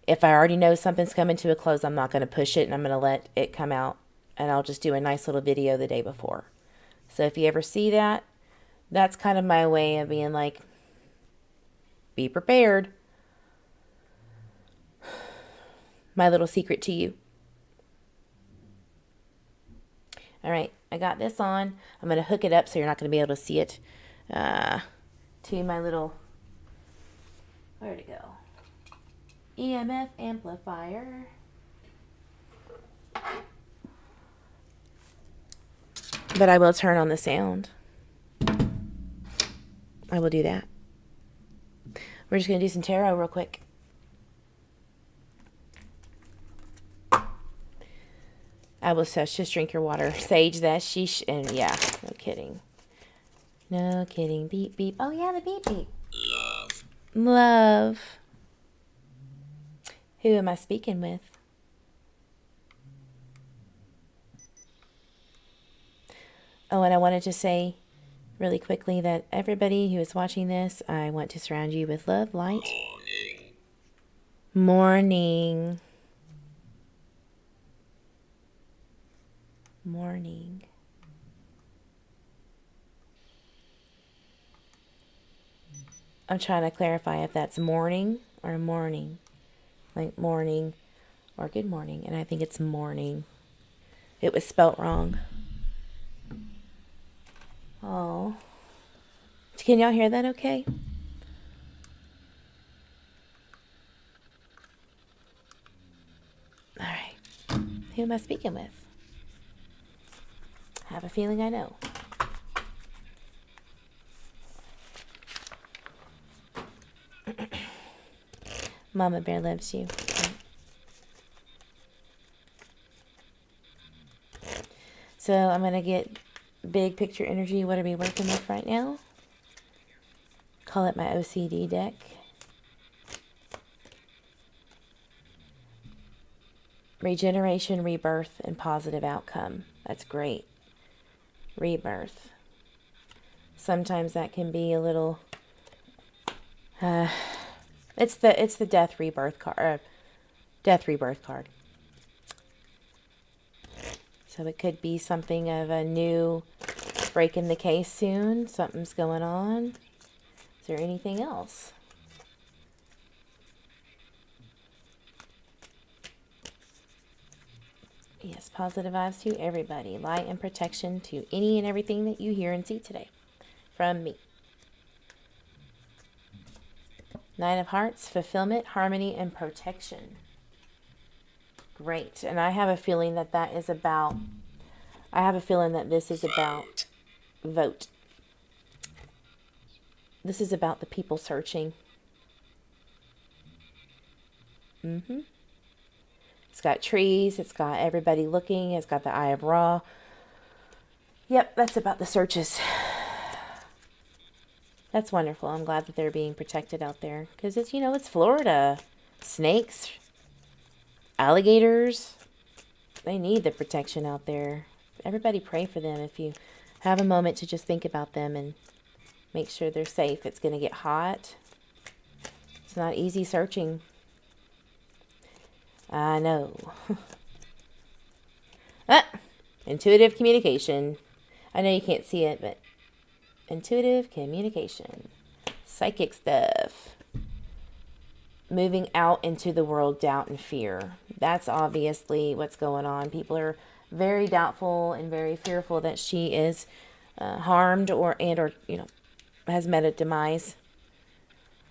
if I already know something's coming to a close, I'm not going to push it and I'm going to let it come out. And I'll just do a nice little video the day before. So if you ever see that, that's kind of my way of being like, be prepared. My little secret to you. All right, I got this on. I'm going to hook it up so you're not going to be able to see it. To my little, where'd it go? EMF amplifier. But I will turn on the sound. I will do that. We're just going to do some tarot real quick. I will just drink your water. Sage that sheesh. And yeah, no kidding. No kidding. Beep, beep. Oh, yeah, the beep, beep. Love. Love. Who am I speaking with? Oh, and I wanted to say really quickly that everybody who is watching this, I want to surround you with love, light. Morning. Morning. I'm trying to clarify if that's morning or morning. Like morning or good morning. And I think it's morning. It was spelt wrong. Oh. Can y'all hear that okay? All right. Who am I speaking with? I have a feeling I know. Mama Bear loves you. So I'm going to get big picture energy. What are we working with right now? Call it my OCD deck. Regeneration, rebirth, and positive outcome. That's great. Rebirth. Sometimes that can be a little... It's the death rebirth card. Death rebirth card. So it could be something of a new break in the case soon. Something's going on. Is there anything else? Yes, positive vibes to everybody. Light and protection to any and everything that you hear and see today from me. Nine of Hearts, fulfillment, harmony, and protection. Great. And I have a feeling that that is about, I have a feeling that this is about vote. This is about the people searching. It's got trees. It's got everybody looking. It's got the Eye of Ra. Yep, that's about the searches. That's wonderful. I'm glad that they're being protected out there. Because it's, you know, it's Florida. Snakes, alligators, they need the protection out there. Everybody pray for them if you have a moment to just think about them and make sure they're safe. It's going to get hot. It's not easy searching. I know. Intuitive communication. I know you can't see it, but intuitive communication. Psychic stuff. Moving out into the world, doubt and fear. That's obviously what's going on. People are very doubtful and very fearful that she is harmed or has met a demise.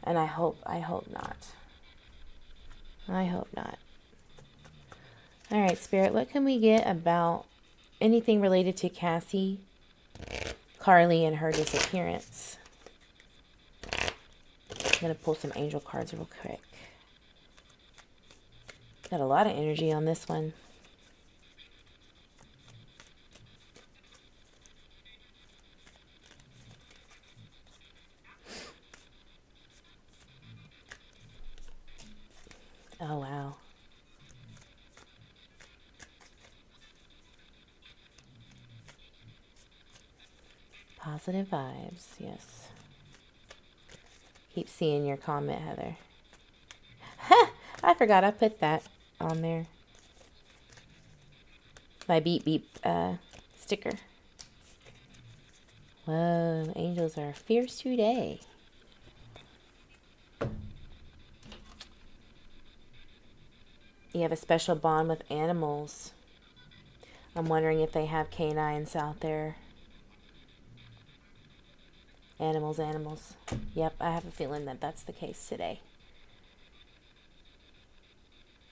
And I hope not. I hope not. All right, Spirit, what can we get about anything related to Cassie, Carli, and her disappearance? I'm going to pull some angel cards real quick. Got a lot of energy on this one. Oh, wow. Positive vibes, yes. Keep seeing your comment, Heather. I forgot I put that on there. My beep beep sticker. Whoa, angels are fierce today. You have a special bond with animals. I'm wondering if they have canines out there. Animals. Yep, I have a feeling that that's the case today.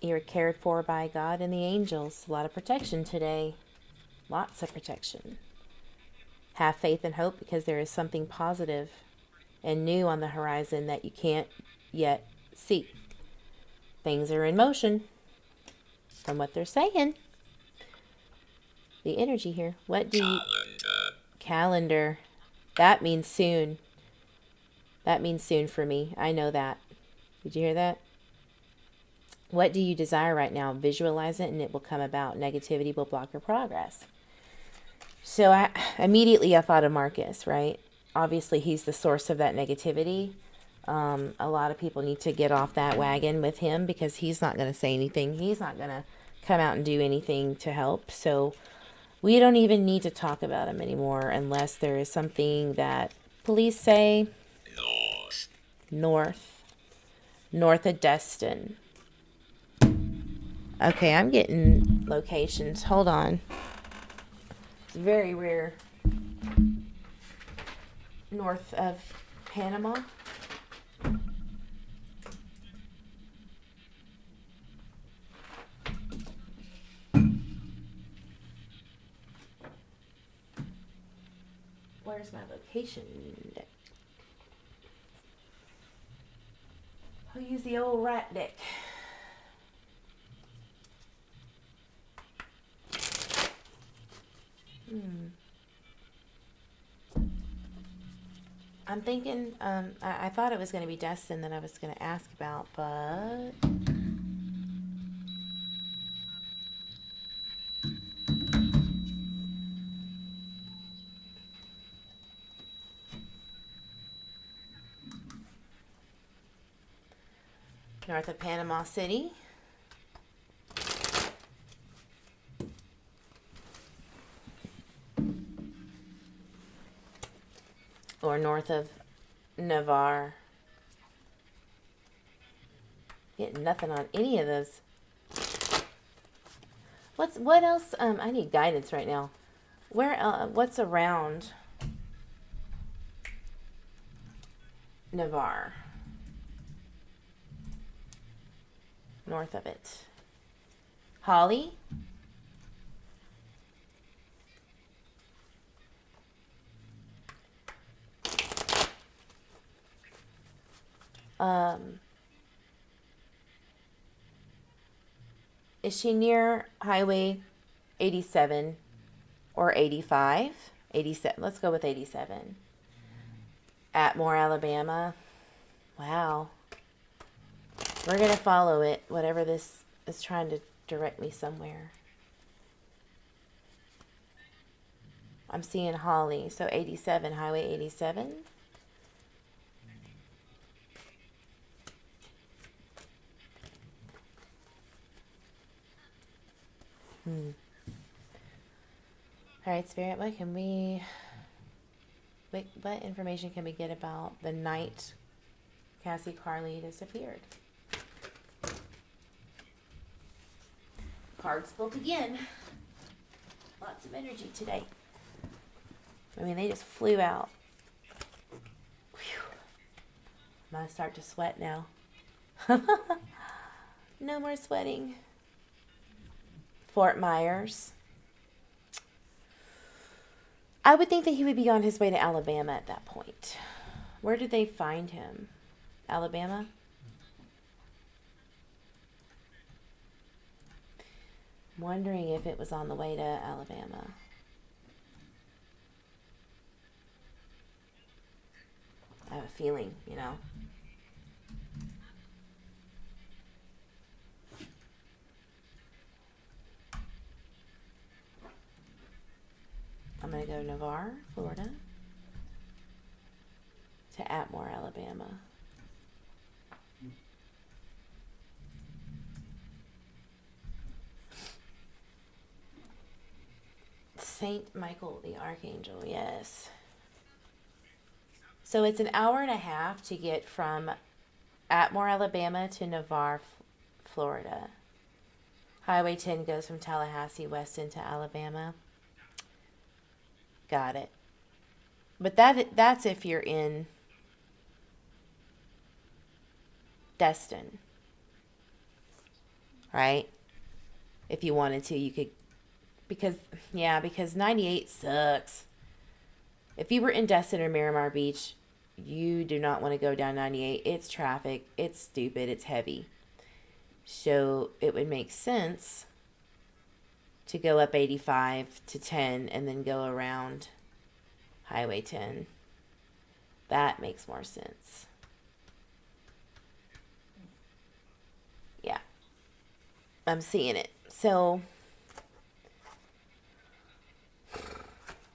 You're cared for by God and the angels. A lot of protection today. Lots of protection. Have faith and hope because there is something positive and new on the horizon that you can't yet see. Things are in motion from what they're saying. The energy here. What do you... Calendar. That means soon. That means soon for me. I know that. Did you hear that? What do you desire right now? Visualize it and it will come about. Negativity will block your progress. So I thought of Marcus, right? Obviously, he's the source of that negativity. A lot of people need to get off that wagon with him because he's not going to say anything. He's not going to come out and do anything to help. So we don't even need to talk about him anymore unless there is something that police say. North of Destin. Okay, I'm getting locations. Hold on. It's very rare. North of Panama. Where's my location? I'll use the old right deck. I'm thinking, I thought it was going to be Destin that I was going to ask about, but... North of Panama City. Or north of Navarre. Getting nothing on any of those. What else? I need guidance right now. What's around Navarre? North of it. Holly? Is she near Highway 87 or 85? 87. Let's go with 87. Atmore, Alabama. Wow. We're going to follow it, whatever this is trying to direct me somewhere. I'm seeing Holly. So 87, Highway 87. All right, Spirit, what can we... what information can we get about the night Cassie Carli disappeared? Cards spoke again. Lots of energy today. I mean, they just flew out. Whew. I'm gonna start to sweat now. No more sweating. Fort Myers. I would think that he would be on his way to Alabama at that point. Where did they find him? Alabama? Wondering if it was on the way to Alabama. I have a feeling, you know. I'm going to go Navarre, Florida, to Atmore, Alabama. Saint Michael the Archangel, yes. So it's an hour and a half to get from Atmore, Alabama to Navarre, Florida. Highway 10 goes from Tallahassee west into Alabama. Got it. But that's if you're in Destin. Right? If you wanted to, you could, because 98 sucks. If you were in Destin or Miramar Beach, you do not want to go down 98. It's traffic. It's stupid. It's heavy. So it would make sense to go up 85 to 10 and then go around Highway 10. That makes more sense. Yeah. I'm seeing it. So I'm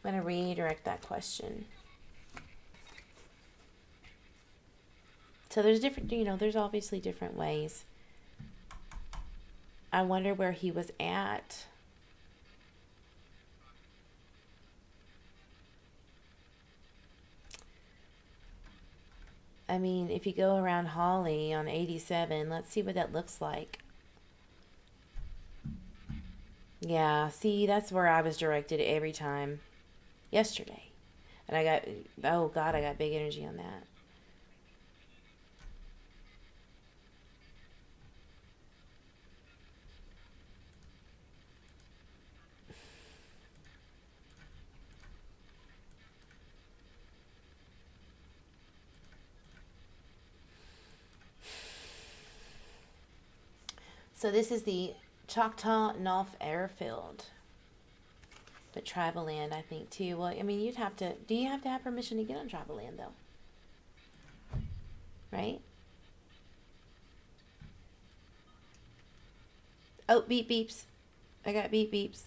going to redirect that question. So there's different, there's obviously different ways. I wonder where he was at. I mean, if you go around Holly on 87, let's see what that looks like. Yeah, see, that's where I was directed every time yesterday. And I got, oh God, I got big energy on that. So this is the Choctaw North Airfield. But tribal land, I think, too. Well, I mean, you'd have to... Do you have to have permission to get on tribal land, though? Right? Oh, beep beeps. I got beep beeps.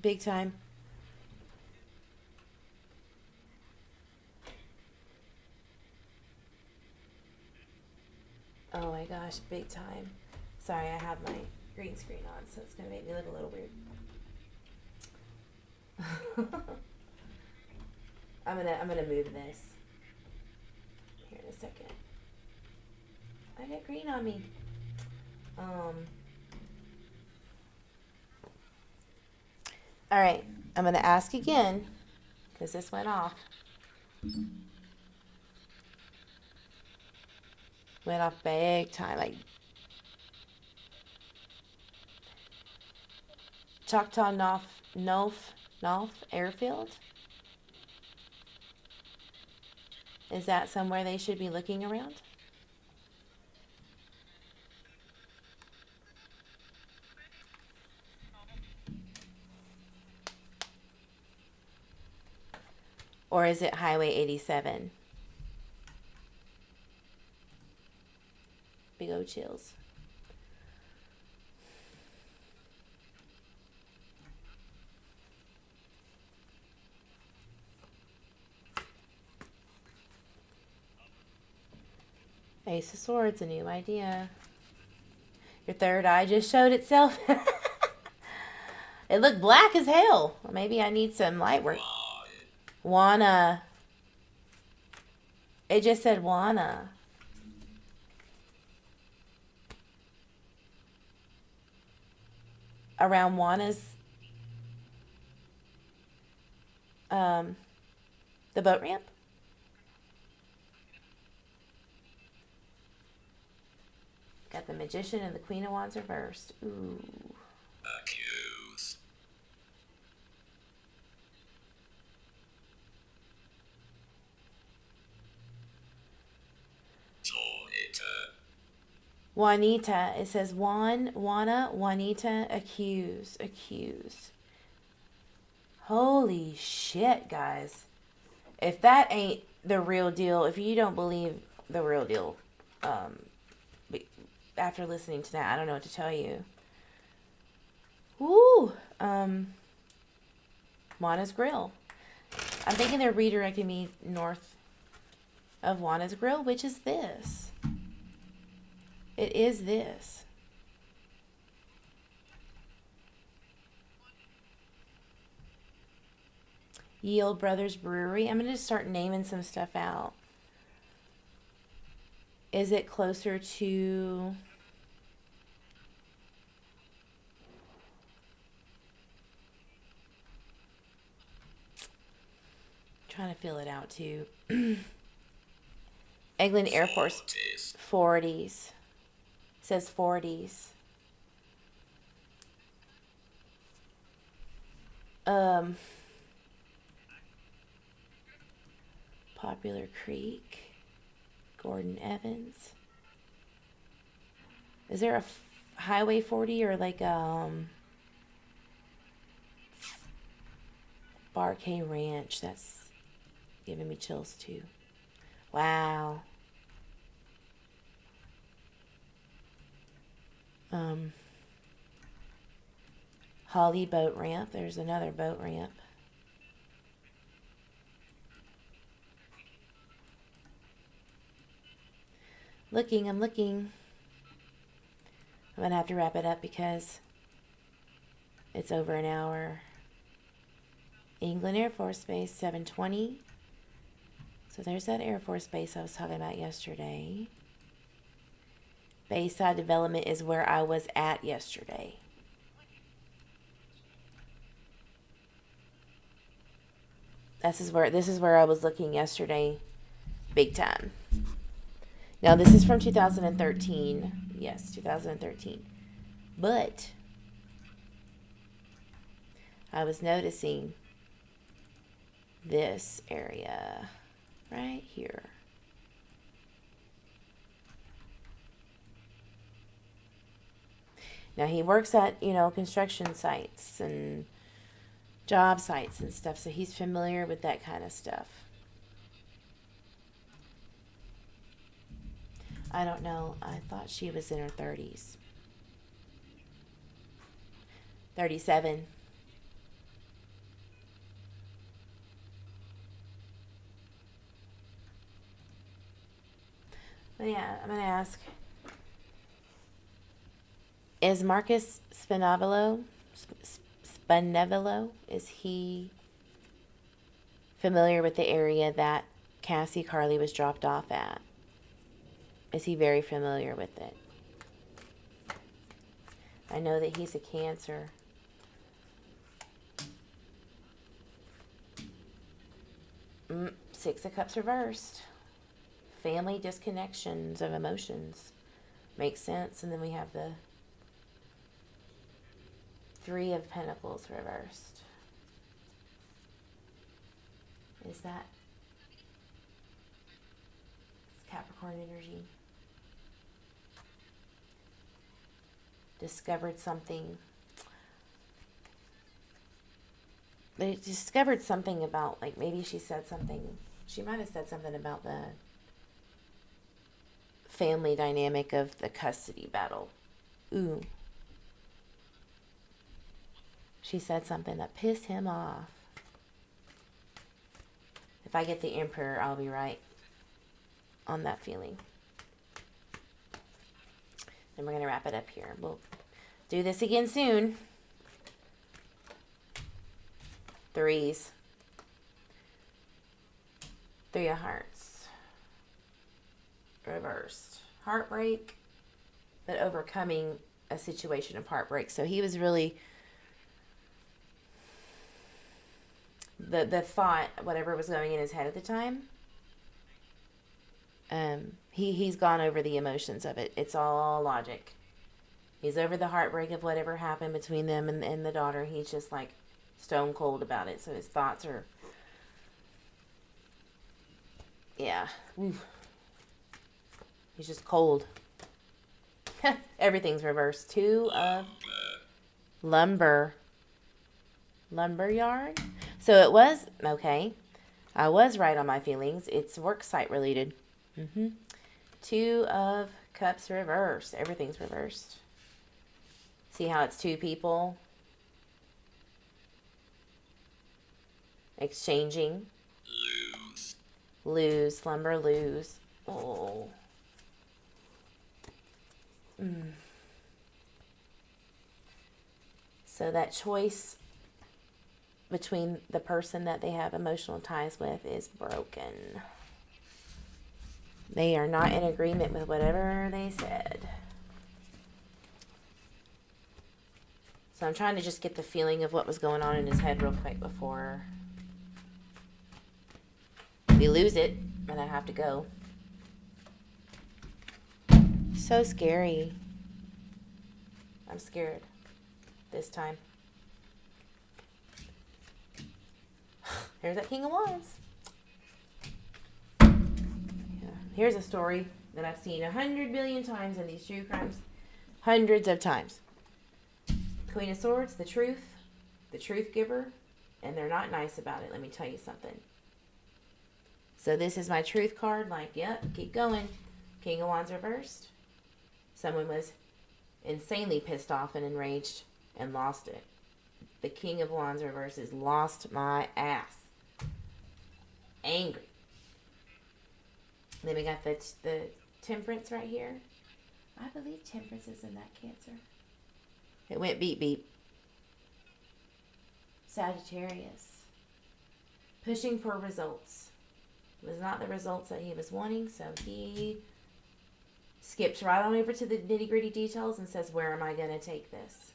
Big time. Oh my gosh, big time. Sorry, I have my green screen on, so it's gonna make me look a little weird. I'm gonna move this here in a second. I got green on me. All right, I'm gonna ask again because this went off. Went off big time, like Choctaw North Airfield. Is that somewhere they should be looking around? Or is it Highway 87? Big old chills. Ace of Swords, a new idea. Your third eye just showed itself. It looked black as hell. Well, maybe I need some light work. Wanna. It just said wanna. Around Juana's, the boat ramp. Got the Magician and the Queen of Wands reversed. Ooh. Accuse. Juanita. It says Juanita, accuse. Holy shit, guys. If that ain't the real deal, if you don't believe the real deal, after listening to that, I don't know what to tell you. Woo! Juana's Grill. I'm thinking they're redirecting me north of Juana's Grill, which is this. It is this. Yield Brothers Brewery. I'm going to start naming some stuff out. Is it closer to... Trying to fill it out too. Eglin Air Force 40s. Says 40s. Popular Creek. Gordon Evans. Is there a Highway 40 or like Barcay Ranch? That's giving me chills too. Wow. Holly boat ramp. There's another boat ramp. I'm looking. I'm gonna have to wrap it up because it's over an hour. England Air Force Base, 720. So there's that Air Force Base I was talking about yesterday. Bayside Development is where I was at yesterday. This is where I was looking yesterday, big time. Now this is from 2013. Yes, 2013. But I was noticing this area right here. Now he works at, construction sites and job sites and stuff, so he's familiar with that kind of stuff. I don't know. I thought she was in her 30s. 37. But yeah, I'm going to ask, is Marcus Spinavolo, is he familiar with the area that Cassie Carli was dropped off at? Is he very familiar with it? I know that he's a Cancer. Six of Cups reversed. Family disconnections of emotions. Makes sense. And then we have the Three of Pentacles reversed. Is that... It's Capricorn energy. Discovered something. They discovered something about, like, maybe she said something. She might have said something about the family dynamic of the custody battle. Ooh. She said something that pissed him off. If I get the Emperor, I'll be right on that feeling. Then we're going to wrap it up here. We'll do this again soon. Threes. Three of Hearts. Reversed. Heartbreak, but overcoming a situation of heartbreak. So he was really the thought, whatever was going in his head at the time. He's gone over the emotions of it. It's all logic. He's over the heartbreak of whatever happened between them and the daughter. He's just like stone cold about it. So his thoughts are, yeah. Oof. He's just cold. Everything's reversed. Two of lumber. Lumberyard. So it was, okay. I was right on my feelings. It's work site related. Two of Cups reversed. Everything's reversed. See how it's two people exchanging. Lose. Slumber, lose. Oh. So that choice between the person that they have emotional ties with is broken. They are not in agreement with whatever they said. So I'm trying to just get the feeling of what was going on in his head real quick before we lose it and I have to go. So scary. I'm scared this time. Here's that King of Wands. Yeah. Here's a story that I've seen 100 billion times in these true crimes. Hundreds of times. Queen of Swords, the truth giver, and they're not nice about it. Let me tell you something. So this is my truth card. Like, yep, keep going. King of Wands reversed. Someone was insanely pissed off and enraged and lost it. The King of Wands reverse is lost my ass. Angry. Then we got the Temperance right here. I believe Temperance is in that Cancer. It went beep beep. Sagittarius. Pushing for results. It was not the results that he was wanting, so he skips right on over to the nitty gritty details and says, where am I going to take this?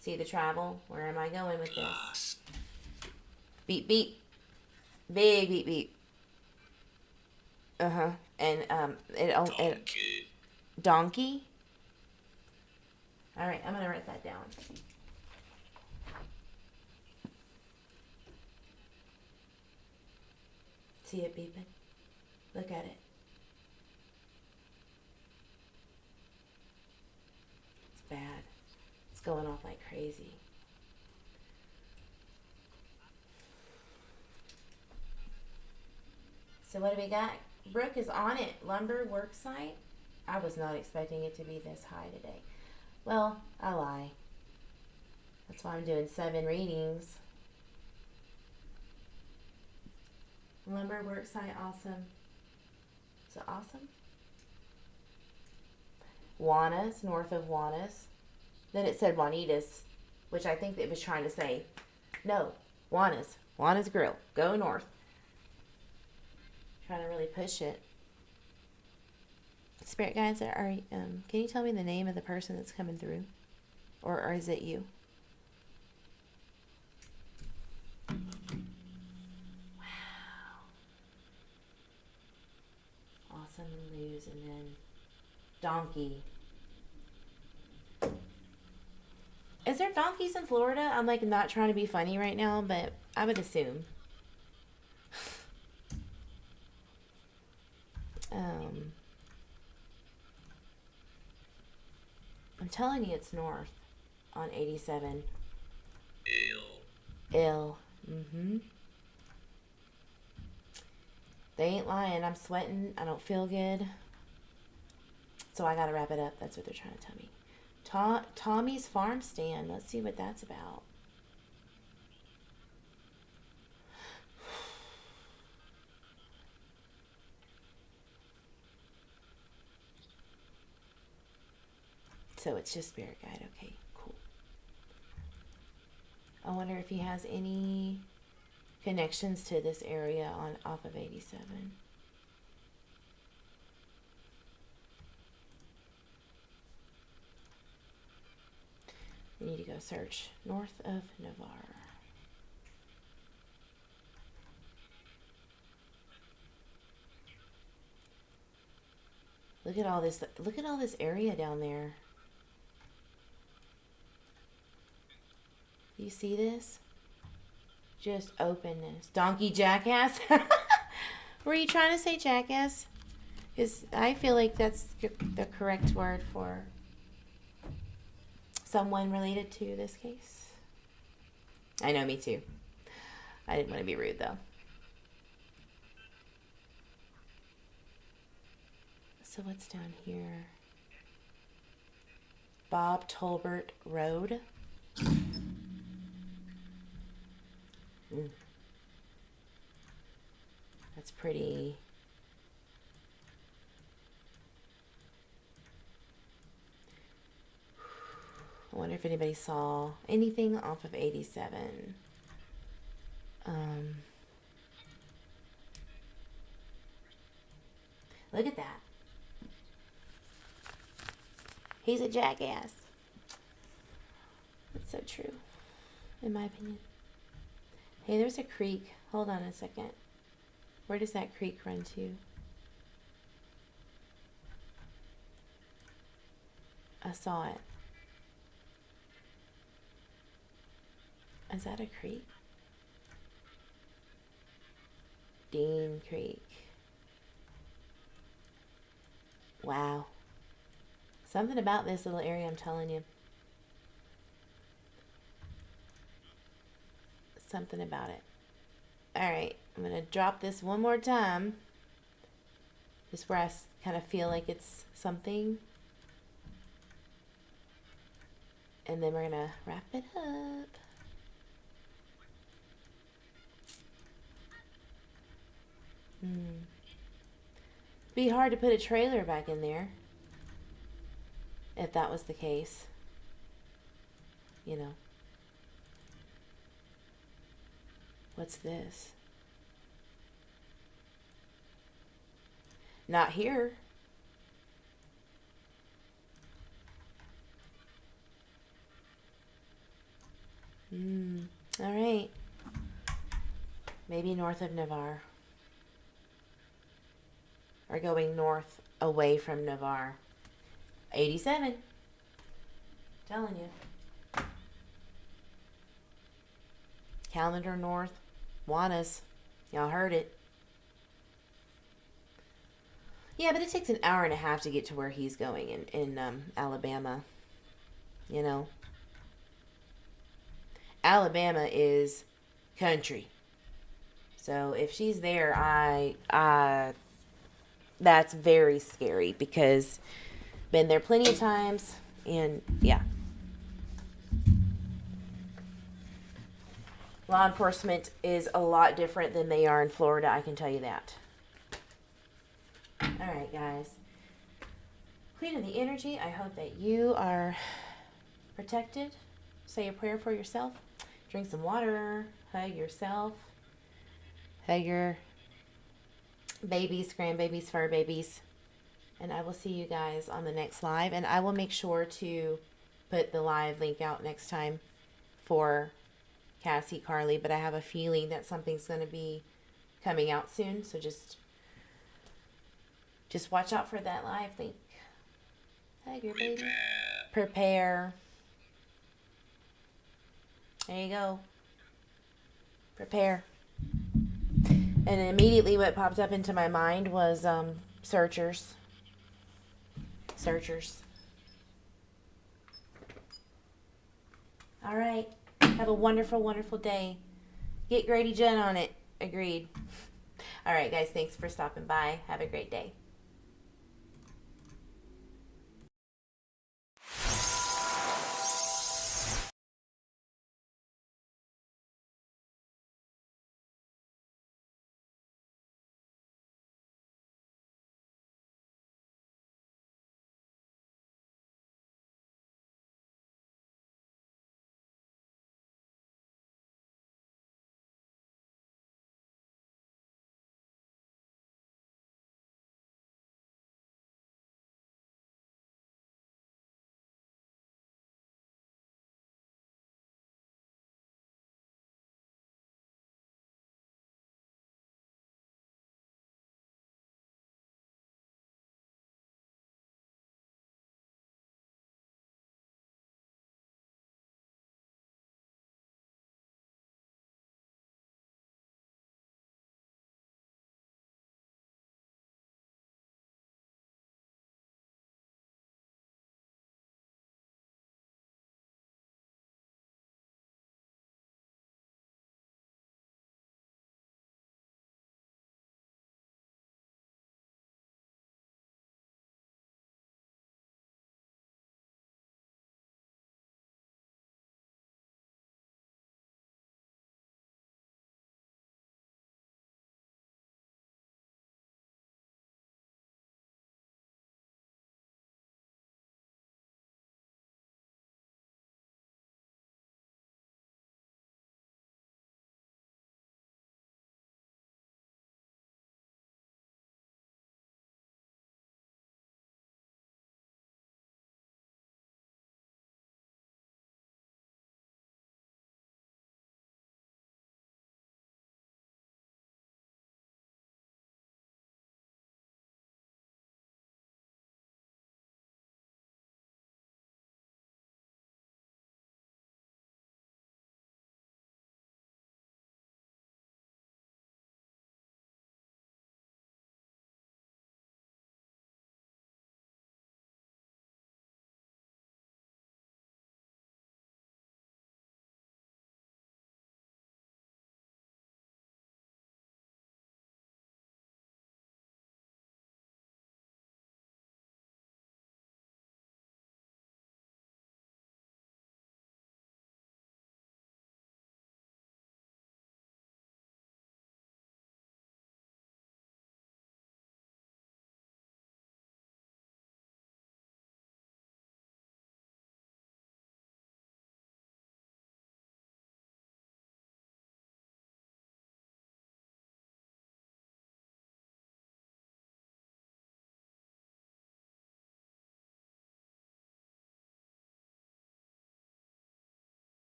See the travel? Where am I going with this? Beep beep. Big beep beep. And donkey. All right, I'm gonna write that down. See it beeping? Look at it. It's bad. It's going off like crazy. So what do we got? Brooke is on it. Lumber work site. I was not expecting it to be this high today. Well, I lie. That's why I'm doing 7 readings. Lumber work site, awesome. So awesome. Juanas, north of Juanas. Then it said Juanitas, which I think it was trying to say, no, Juanas. Juanas Grill. Go north. Trying to really push it. Spirit guides, can you tell me the name of the person that's coming through? Or is it you? Wow. Awesome and lose, and then donkey. Is there donkeys in Florida? I'm like not trying to be funny right now, but I would assume. I'm telling you it's north on 87. Ill. They ain't lying. I'm sweating. I don't feel good. So I gotta wrap it up. That's what they're trying to tell me. Tommy's farm stand. Let's see what that's about. So it's just spirit guide. Okay, cool. I wonder if he has any connections to this area on off of 87. We need to go search north of Navarre. Look at all this. Look at all this area down there. You see this? Just openness. Donkey jackass. Were you trying to say jackass? Because I feel like that's the correct word for someone related to this case. I know, me too. I didn't want to be rude though. So what's down here? Bob Tolbert Road. That's pretty. I wonder if anybody saw anything off of 87. Look at that. He's a jackass. That's so true, in my opinion. Hey, there's a creek. Hold on a second. Where does that creek run to? I saw it. Is that a creek? Dean Creek. Wow. Something about this little area, I'm telling you. Something about it. Alright, I'm going to drop this one more time. Just where I kind of feel like it's something. And then we're going to wrap it up. Be hard to put a trailer back in there. If that was the case. You know. What's this? Not here. All right. Maybe north of Navarre. Or going north away from Navarre. 87. Telling you. Calendar north. Juana's. Y'all heard it. Yeah, but it takes an hour and a half to get to where he's going in Alabama. You know. Alabama is country. So if she's there, that's very scary because been there plenty of times and yeah. Law enforcement is a lot different than they are in Florida, I can tell you that. Alright guys. Queen of the energy, I hope that you are protected. Say a prayer for yourself. Drink some water. Hug yourself. Hug your babies, grandbabies, fur babies. And I will see you guys on the next live. And I will make sure to put the live link out next time for Cassie, Carli. But I have a feeling that something's going to be coming out soon. So just watch out for that live link. Hug your baby. Prepare. There you go. Prepare. And immediately what popped up into my mind was searchers. Searchers. All right. Have a wonderful, wonderful day. Get Grady Jen on it. Agreed. All right, guys. Thanks for stopping by. Have a great day.